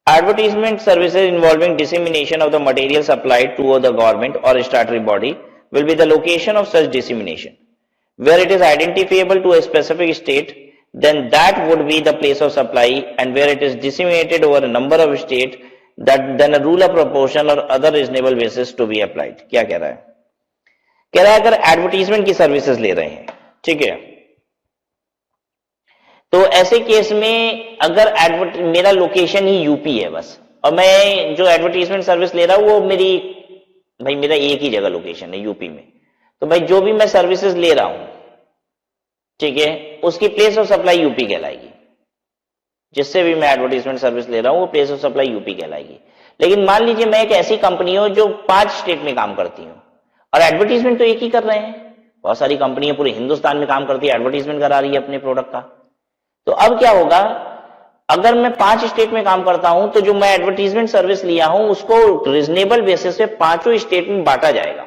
advertisement services involving dissemination of the material supplied to the government or statutory body will be the location of such dissemination. Where it is identifiable to a specific state, then that would be the place of supply, and where it is disseminated over a number of states, that then a rule of proportion or other reasonable basis to be applied. क्या कह रहा है? कह रहा है अगर advertisement की services ले रहे हैं, ठीक है, तो ऐसे केस में अगर मेरा लोकेशन ही यूपी है बस, और मैं जो एडवर्टीजमेंट सर्विस ले रहा हूं वो मेरा एक ही जगह लोकेशन है यूपी में, तो भाई जो भी मैं सर्विसेज ले रहा हूं, ठीक है, उसकी प्लेस ऑफ सप्लाई यूपी कहलाएगी। जिससे भी मैं एडवर्टीजमेंट सर्विस ले रहा हूं वो प्लेस ऑफ सप्लाई यूपी कहलाएगी। लेकिन मान लीजिए मैं एक ऐसी कंपनी हूं जो 5 स्टेट में काम करती हूं और एडवर्टीजमेंट तो एक ही कर रहे हैं। बहुत सारी कंपनियां पूरे हिंदुस्तान में काम करती है, एडवर्टीजमेंट करा रही है अपने प्रोडक्ट का। तो अब क्या होगा, अगर मैं 5 स्टेट में काम करता हूं तो जो मैं एडवर्टीजमेंट सर्विस लिया हूं उसको रीजनेबल बेसिस पे 5 स्टेट में बांटा जाएगा,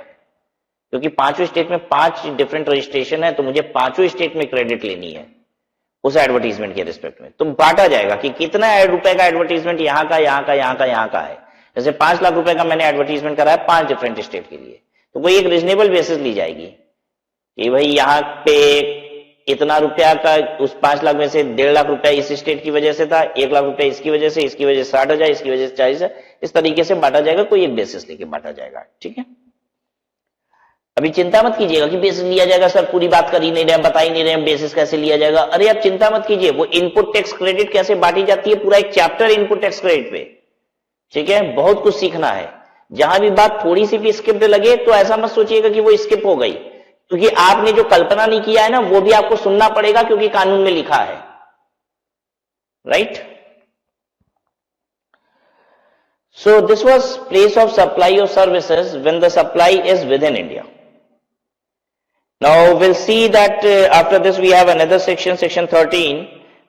क्योंकि 5 स्टेट में 5 डिफरेंट रजिस्ट्रेशन है, तो मुझे 5 स्टेट में क्रेडिट लेनी है उस एडवर्टीजमेंट के रिस्पेक्ट में। तो बांटा जाएगा कि कितना रुपए का एडवर्टीजमेंट यहां का, यहां का, यहां का, यहां का है। जैसे 5 लाख रुपए का मैंने एडवर्टीजमेंट कराया 5 डिफरेंट स्टेट के लिए, तो कोई एक रीजनेबल बेसिस ली जाएगी कि भाई यहाँ पे इतना रुपया का, उस 5 लाख में से 1.5 लाख रुपया इस स्टेट की वजह से था, 1 लाख रुपया इसकी वजह से 60,000, इसकी वजह से 40,000, इस तरीके से बांटा जाएगा, कोई एक बेसिस लेके बांटा जाएगा, ठीक है। अभी चिंता मत कीजिएगा कि बेसिस लिया जाएगा, सर पूरी बात कर ही नहीं रहे, बता ही नहीं रहे बेसिस कैसे लिया जाएगा। अरे आप चिंता मत कीजिए, वो इनपुट टैक्स क्रेडिट कैसे बांटी जाती है, पूरा एक चैप्टर इनपुट टैक्स क्रेडिट पे, ठीक है। बहुत कुछ सीखना है। जहां भी बात थोड़ी सी भी स्किप्ड लगे तो ऐसा मत सोचिएगा कि वो स्किप हो गई, क्योंकि आपने जो कल्पना नहीं किया है ना वो भी आपको सुनना पड़ेगा, क्योंकि कानून में लिखा है, right. So this was place of supply of services when the supply is with in India. Now we'll see that after this we have another section, section 13,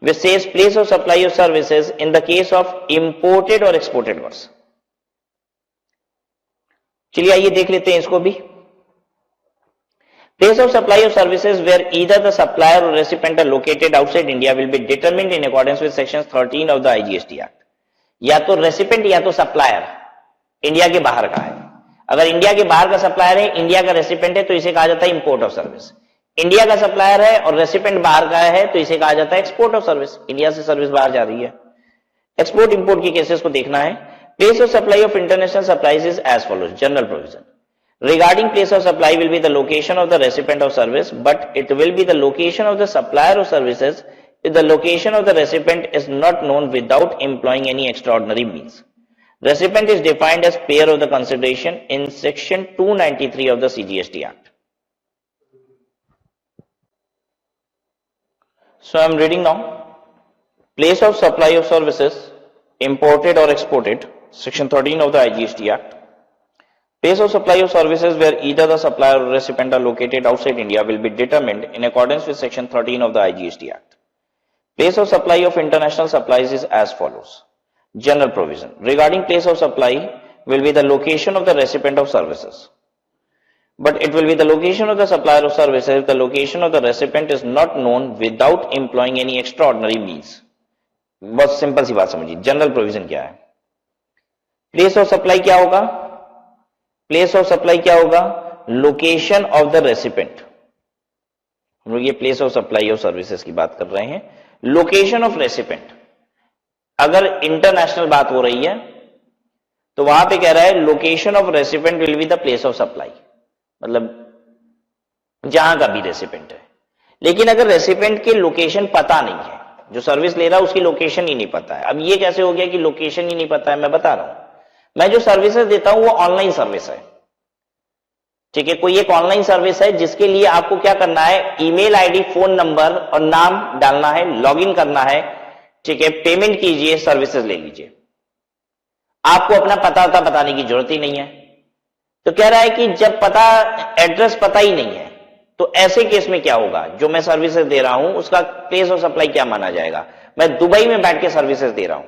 which says place of supply of services in the case of imported or exported goods. चलिए आइए देख लेते हैं इसको भी। Place of supply of services where either the supplier or recipient are located outside India will be determined in accordance with section 13 of the IGST Act. या तो recipient या तो सप्लायर इंडिया के बाहर का है। अगर इंडिया के बाहर का सप्लायर है, इंडिया का रेसिपेंट है, तो इसे कहा जाता है इंपोर्ट ऑफ सर्विस। इंडिया का सप्लायर है और रेसिपेंट बाहर का है तो इसे कहा जाता है एक्सपोर्ट ऑफ सर्विस। इंडिया से सर्विस बाहर जा रही है। एक्सपोर्ट इंपोर्ट की केसेस को देखना है। Place of supply of international supplies is as follows. General provision regarding place of supply will be the location of the recipient of service, but it will be the location of the supplier of services if the location of the recipient is not known without employing any extraordinary means. Recipient is defined as payer of the consideration in section 293 of the CGST Act. So I am reading now. Place of supply of services, imported or exported, section 13 of the IGST Act. Place of supply of services where either the supplier or recipient are located outside India will be determined in accordance with section 13 of the IGST Act. Place of supply of international supplies is as follows. General provision regarding place of supply will be the location of the recipient of services, but it will be the location of the supplier of services if the location of the recipient is not known without employing any extraordinary means. बहुत simple सी बात समझिए। General provision क्या है? Place of supply क्या होगा? Place of supply क्या होगा? Location of the recipient. हम लोग ये place of supply of services की बात कर रहे हैं। लोकेशन ऑफ रेसिपेंट, अगर इंटरनेशनल बात हो रही है तो वहां पे कह रहा है location of recipient will be the place of supply, मतलब जहां का भी रेसिपेंट है। लेकिन अगर रेसिपेंट के लोकेशन पता नहीं है, जो सर्विस ले रहा है उसकी लोकेशन ही नहीं पता है। अब ये कैसे हो गया कि लोकेशन ही नहीं पता है? मैं बता रहा हूं। मैं जो सर्विसेज देता हूं वो ऑनलाइन सर्विस है, ठीक है। कोई एक ऑनलाइन सर्विस है जिसके लिए आपको क्या करना है? ईमेल आईडी, फोन नंबर और नाम डालना है, लॉगिन करना है, ठीक है। पेमेंट कीजिए, सर्विसेज ले लीजिए। आपको अपना पता बताने की जरूरत ही नहीं है। तो कह रहा है कि जब पता, एड्रेस पता ही नहीं है, तो ऐसे केस में क्या होगा? जो मैं सर्विसेज दे रहा हूं उसका प्लेस ऑफ सप्लाई क्या माना जाएगा? मैं दुबई में बैठ के सर्विसेज दे रहा हूं,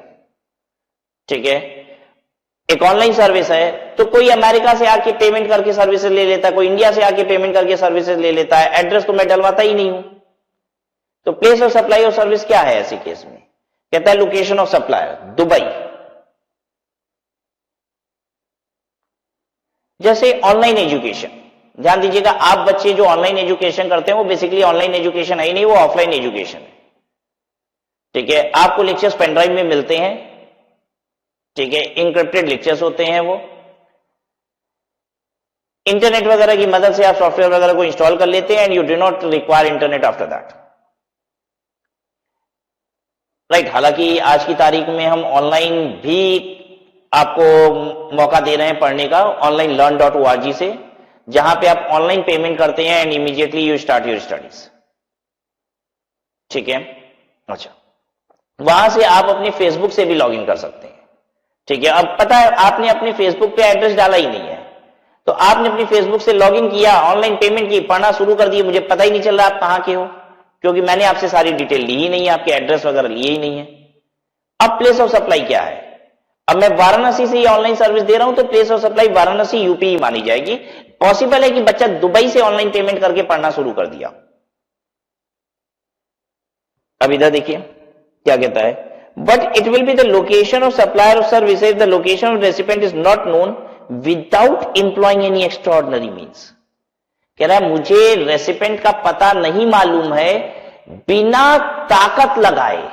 ठीक है। एक ऑनलाइन सर्विस है, तो कोई अमेरिका से आके पेमेंट करके सर्विसेज ले लेता है, कोई इंडिया से आके पेमेंट करके सर्विसेज ले लेता है, एड्रेस तो मैं डलवाता ही नहीं हूं। तो place of supply of service क्या है ऐसे केस में? कहता है लोकेशन ऑफ सप्लायर दुबई। जैसे ऑनलाइन एजुकेशन, ध्यान दीजिएगा, आप बच्चे जो ऑनलाइन एजुकेशन करते हैं वो बेसिकली ऑनलाइन एजुकेशन है ही नहीं, वो ऑफलाइन एजुकेशन है। ठीक है, आपको लेक्चर्स पेनड्राइव में मिलते हैं, ठीक है, इंक्रिप्टेड लेक्चर्स होते हैं, वो इंटरनेट वगैरह की मदद से आप सॉफ्टवेयर वगैरह को इंस्टॉल कर लेते हैं and you do not require internet after that, right. हालांकि आज की तारीख में हम ऑनलाइन भी आपको मौका दे रहे हैं पढ़ने का, onlinelearn.org से, जहां पे आप ऑनलाइन पेमेंट करते हैं and immediately you start your studies. ठीक है, अच्छा, वहां से आप अपने फेसबुक से भी लॉग इन कर सकते हैं। ठीक है, अब पता है आपने अपने फेसबुक पे एड्रेस डाला ही नहीं है, तो आपने अपनी फेसबुक से लॉग इन किया, ऑनलाइन पेमेंट की, पढ़ना शुरू कर दिए, मुझे पता ही नहीं चल रहा आप कहां के हो, क्योंकि मैंने आपसे सारी डिटेल ली ही नहीं है, आपके एड्रेस वगैरह लिए ही नहीं है। अब प्लेस ऑफ सप्लाई क्या है? अब मैं वाराणसी से ये ऑनलाइन सर्विस दे रहा हूं, तो place of supply Varanasi UP ही मानी जाएगी। पॉसिबल है कि बच्चा दुबई से ऑनलाइन पेमेंट करके पढ़ना शुरू कर दिया। अब इधर देखिए क्या कहता है, but it will be the location of supplier of services, the location of recipient is not known without employing any extraordinary means. कह रहा है मुझे रेसिपिएंट का पता नहीं मालूम है, बिना ताकत लगाए,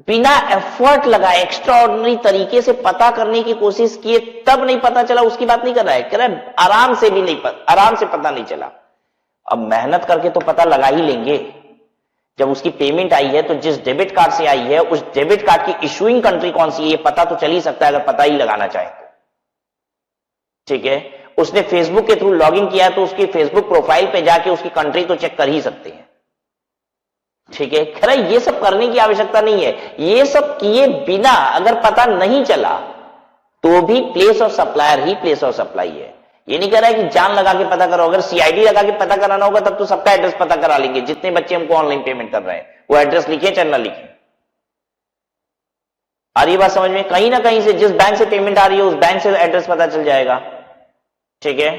बिना एफर्ट लगाए, एक्स्ट्राऑर्डिनरी तरीके से पता करने की कोशिश किए तब नहीं पता चला, उसकी बात नहीं कर रहा है। कह रहा है आराम से भी नहीं आराम से पता नहीं चला। अब मेहनत करके तो पता लगा ही लेंगे। जब उसकी पेमेंट आई है तो जिस डेबिट कार्ड से आई है उस डेबिट कार्ड की इशूइंग कंट्री कौन सी है ये पता तो चल ही सकता है, अगर पता ही लगाना चाहे तो। ठीक है, उसने फेसबुक के थ्रू लॉगिन किया तो उसकी फेसबुक प्रोफाइल पे जाके उसकी कंट्री तो चेक कर ही सकते हैं। ठीक है, खैर ये सब करने की आवश्यकता नहीं है। ये सब किए बिना अगर पता नहीं चला तो भी place of supplier he place of supply है। ये नहीं कह रहा है कि जान लगा के पता करो, अगर सीआईडी लगा के पता कराना होगा तब तो सबका एड्रेस पता करा लेंगे, जितने बच्चे हमको ऑनलाइन पेमेंट कर रहे हैं वो एड्रेस लिखे चाहे ना लिखे। आ रही बात समझ में? कहीं ना कहीं से जिस बैंक से पेमेंट आ रही है उस बैंक से एड्रेस पता चल जाएगा। ठीक है,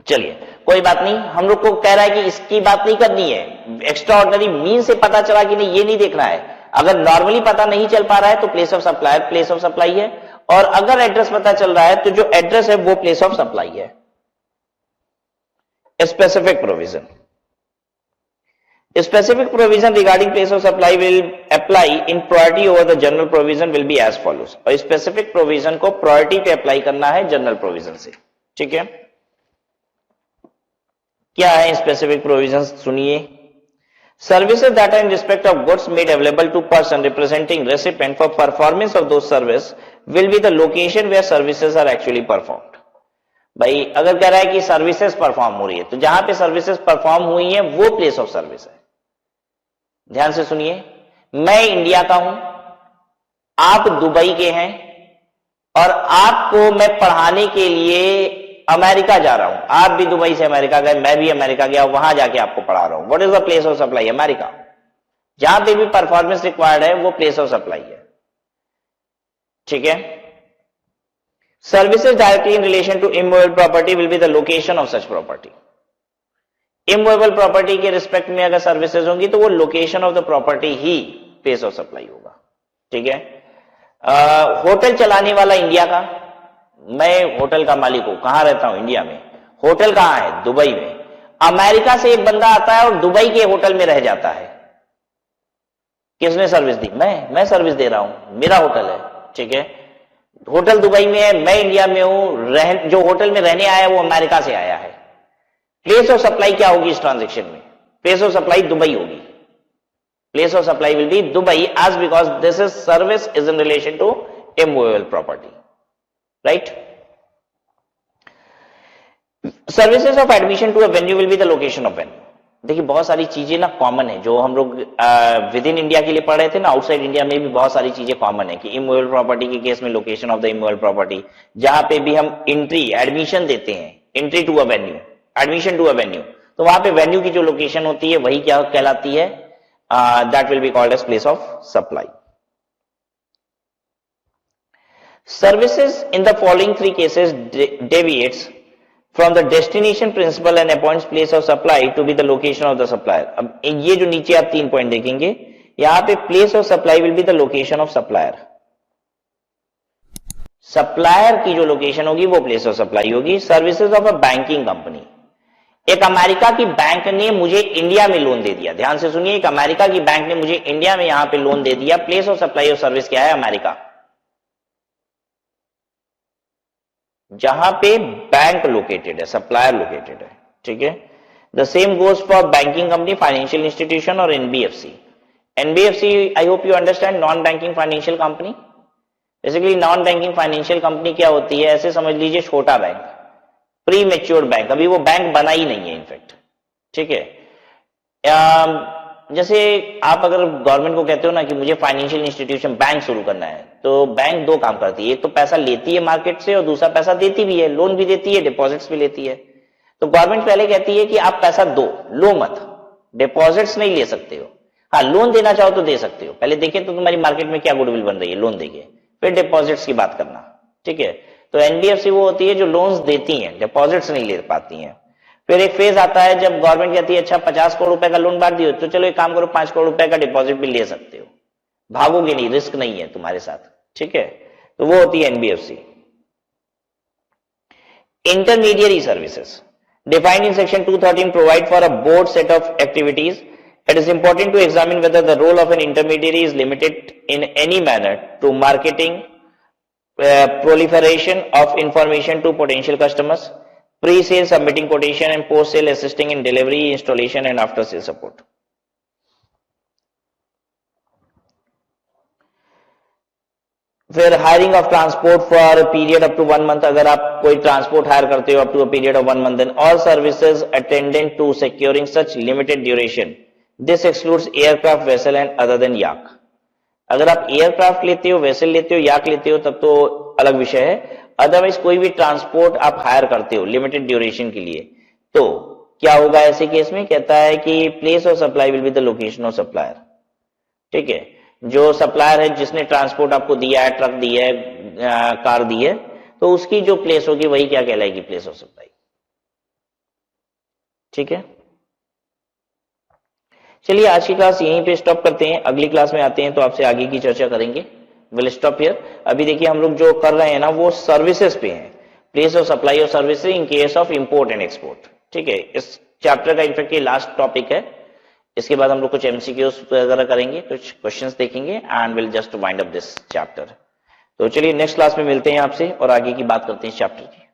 चलिए कोई बात नहीं, हम लोग को कह रहा है कि इसकी बात नहीं करनी है, एक्स्ट्राऑर्डिनरी मीन से पता चला कि नहीं ये नहीं देखना है। अगर नॉर्मली पता नहीं चल पा रहा है तो place of supply place of supply है, और अगर एड्रेस पता चल रहा है तो जो एड्रेस है वो प्लेस ऑफ सप्लाई है। Specific provision, specific provision regarding place of supply will apply in priority over the general provision will be as follows. और स्पेसिफिक प्रोविजन को प्रायोरिटी पे अप्लाई करना है जनरल प्रोविजन से। ठीक है, क्या है स्पेसिफिक प्रोविजन? सुनिए, services that are in respect of goods made available to person representing recipient for performance of those service will be the location where services are actually performed. भाई अगर कह रहा है कि सर्विसेज परफॉर्म हो रही है तो जहां पे सर्विसेज परफॉर्म हुई है वो प्लेस ऑफ सर्विस है। ध्यान से सुनिए, मैं इंडिया का हूं, आप दुबई के हैं, और आपको मैं पढ़ाने के लिए अमेरिका जा रहा हूं। आप भी दुबई से अमेरिका गए, मैं भी अमेरिका गया, वहां जाके आपको पढ़ा रहा हूं। What is the place of supply? America. जहां पे भी परफॉर्मेंस रिक्वायर्ड है वो प्लेस ऑफ सप्लाई है। ठीक है, services directly in relation to immovable property will be the location of such property. Immovable property के रिस्पेक्ट में अगर सर्विसेज होंगी तो वो लोकेशन ऑफ द प्रॉपर्टी ही प्लेस ऑफ सप्लाई होगा। ठीक है, होटल चलाने वाला इंडिया का, मैं होटल का मालिक हूं, कहां रहता हूं? इंडिया में। होटल कहां है? दुबई में। अमेरिका से एक बंदा आता है और दुबई के होटल में रह जाता है, किसने सर्विस दी? मैं सर्विस दे रहा हूं, मेरा होटल है। ठीक है, होटल दुबई में है, मैं इंडिया में हूं, जो होटल में रहने आया है वो अमेरिका से आया है। प्लेस ऑफ सप्लाई क्या होगी इस ट्रांजेक्शन में? प्लेस ऑफ सप्लाई दुबई होगी। Place of supply will B Dubai as because this is service is in relation to immovable property, right? Services of admission to a venue will be the location of venue. देखिए बहुत सारी चीजें ना common है, जो हम लोग with in India के लिए पढ़ रहे थे ना, आउटसाइड इंडिया में भी बहुत सारी चीजें कॉमन है कि इमूवेबल प्रॉपर्टी के केस में location of the immovable property, जहां पे भी हम एंट्री एडमिशन देते हैं, entry to a venue, admission to a venue, तो वहां पे वेन्यू की जो लोकेशन होती है वही क्या कहलाती है? That will be called as place of supply. Services in the following three cases deviates from the destination principle and appoints place of supply to be the location of the supplier. अब ये जो नीचे आप 3 point देखेंगे, यहां पे place of supply will be the location of supplier. Supplier की जो लोकेशन होगी वो प्लेस ऑफ सप्लाई होगी. Services of a banking company. एक अमेरिका की बैंक ने मुझे इंडिया में लोन दे दिया. ध्यान से सुनिए, एक अमेरिका की बैंक ने मुझे इंडिया में यहां पे लोन दे दिया. Place of supply of service क्या है? अमेरिका. जहां पे बैंक लोकेटेड है, सप्लायर लोकेटेड है. ठीक है. The same goes for banking company, financial institution और NBFC. NBFC, I hope you understand, non banking financial company. Basically non banking financial company क्या होती है? ऐसे समझ लीजिए छोटा बैंक, प्री मेच्योर बैंक, अभी वो बैंक बना ही नहीं है इनफैक्ट. ठीक है. जैसे आप अगर गवर्नमेंट को कहते हो ना कि मुझे फाइनेंशियल इंस्टीट्यूशन बैंक शुरू करना है, तो बैंक दो काम करती है. एक तो पैसा लेती है मार्केट से और दूसरा पैसा देती भी है, लोन भी देती है, डिपॉजिट्स भी लेती है. तो गवर्नमेंट पहले कहती है कि आप पैसा दो, लो मत, डिपॉजिट्स नहीं ले सकते हो. हाँ, लोन देना चाहो तो दे सकते हो. पहले देखें तो तुम्हारी मार्केट में क्या गुडविल बन रही है, लोन देके फिर डिपॉजिट्स की बात करना. ठीक है. तो एनबीएफसी वो होती है जो लोन्स देती हैं, डिपॉजिट्स नहीं ले पाती हैं. फिर एक फेज आता है जब गवर्नमेंट कहती है अच्छा 50 करोड़ रुपए का लोन बांट दियो, तो चलो एक काम करो 5 करोड़ रुपए का डिपॉजिट भी ले सकते हो, भागोगे नहीं, रिस्क नहीं है तुम्हारे साथ. ठीक है. तो वो होती है NBFC. Intermediary services defined in section 213 provide for a board set of activities. It is important to examine whether the role of an intermediary is limited in any manner to marketing, proliferation of information to potential customers, pre-sale submitting quotation and post-sale assisting in delivery, installation and after-sale support. फिर hiring of transport for period up to 1 month. अगर आप कोई transport hire करते हो up to a period of 1 month, then all services attendant to securing such limited duration. This excludes aircraft, vessel and other than याक. अगर आप aircraft लेते हो, वेसल लेते हो, याक लेते हो, तब तो अलग विषय है. अदरवाइज कोई भी ट्रांसपोर्ट आप हायर करते हो लिमिटेड ड्यूरेशन के लिए, तो क्या होगा ऐसे केस में? कहता है कि place of supply will be the location of supplier. ठीक है. जो सप्लायर है जिसने ट्रांसपोर्ट आपको दिया है, ट्रक दिया है, कार दी है, तो उसकी जो प्लेस होगी वही क्या कहलाएगी? Place of supply. ठीक है. चलिए आज की क्लास यहीं पे स्टॉप करते हैं. अगली क्लास में आते हैं तो आपसे आगे की चर्चा करेंगे. Will stop here. अभी देखिए हम लोग जो कर रहे हैं ना वो सर्विसेज पे हैं. Place of supply of services in case of import and export. ठीक है. इस चैप्टर का इनफैक्ट ये लास्ट टॉपिक है. इसके बाद हम लोग कुछ एमसीक्यूज वगैरह करेंगे, कुछ क्वेश्चंस देखेंगे and will just wind up this chapter. तो चलिए नेक्स्ट क्लास में मिलते हैं आपसे और आगे की बात करते हैं इस चैप्टर की.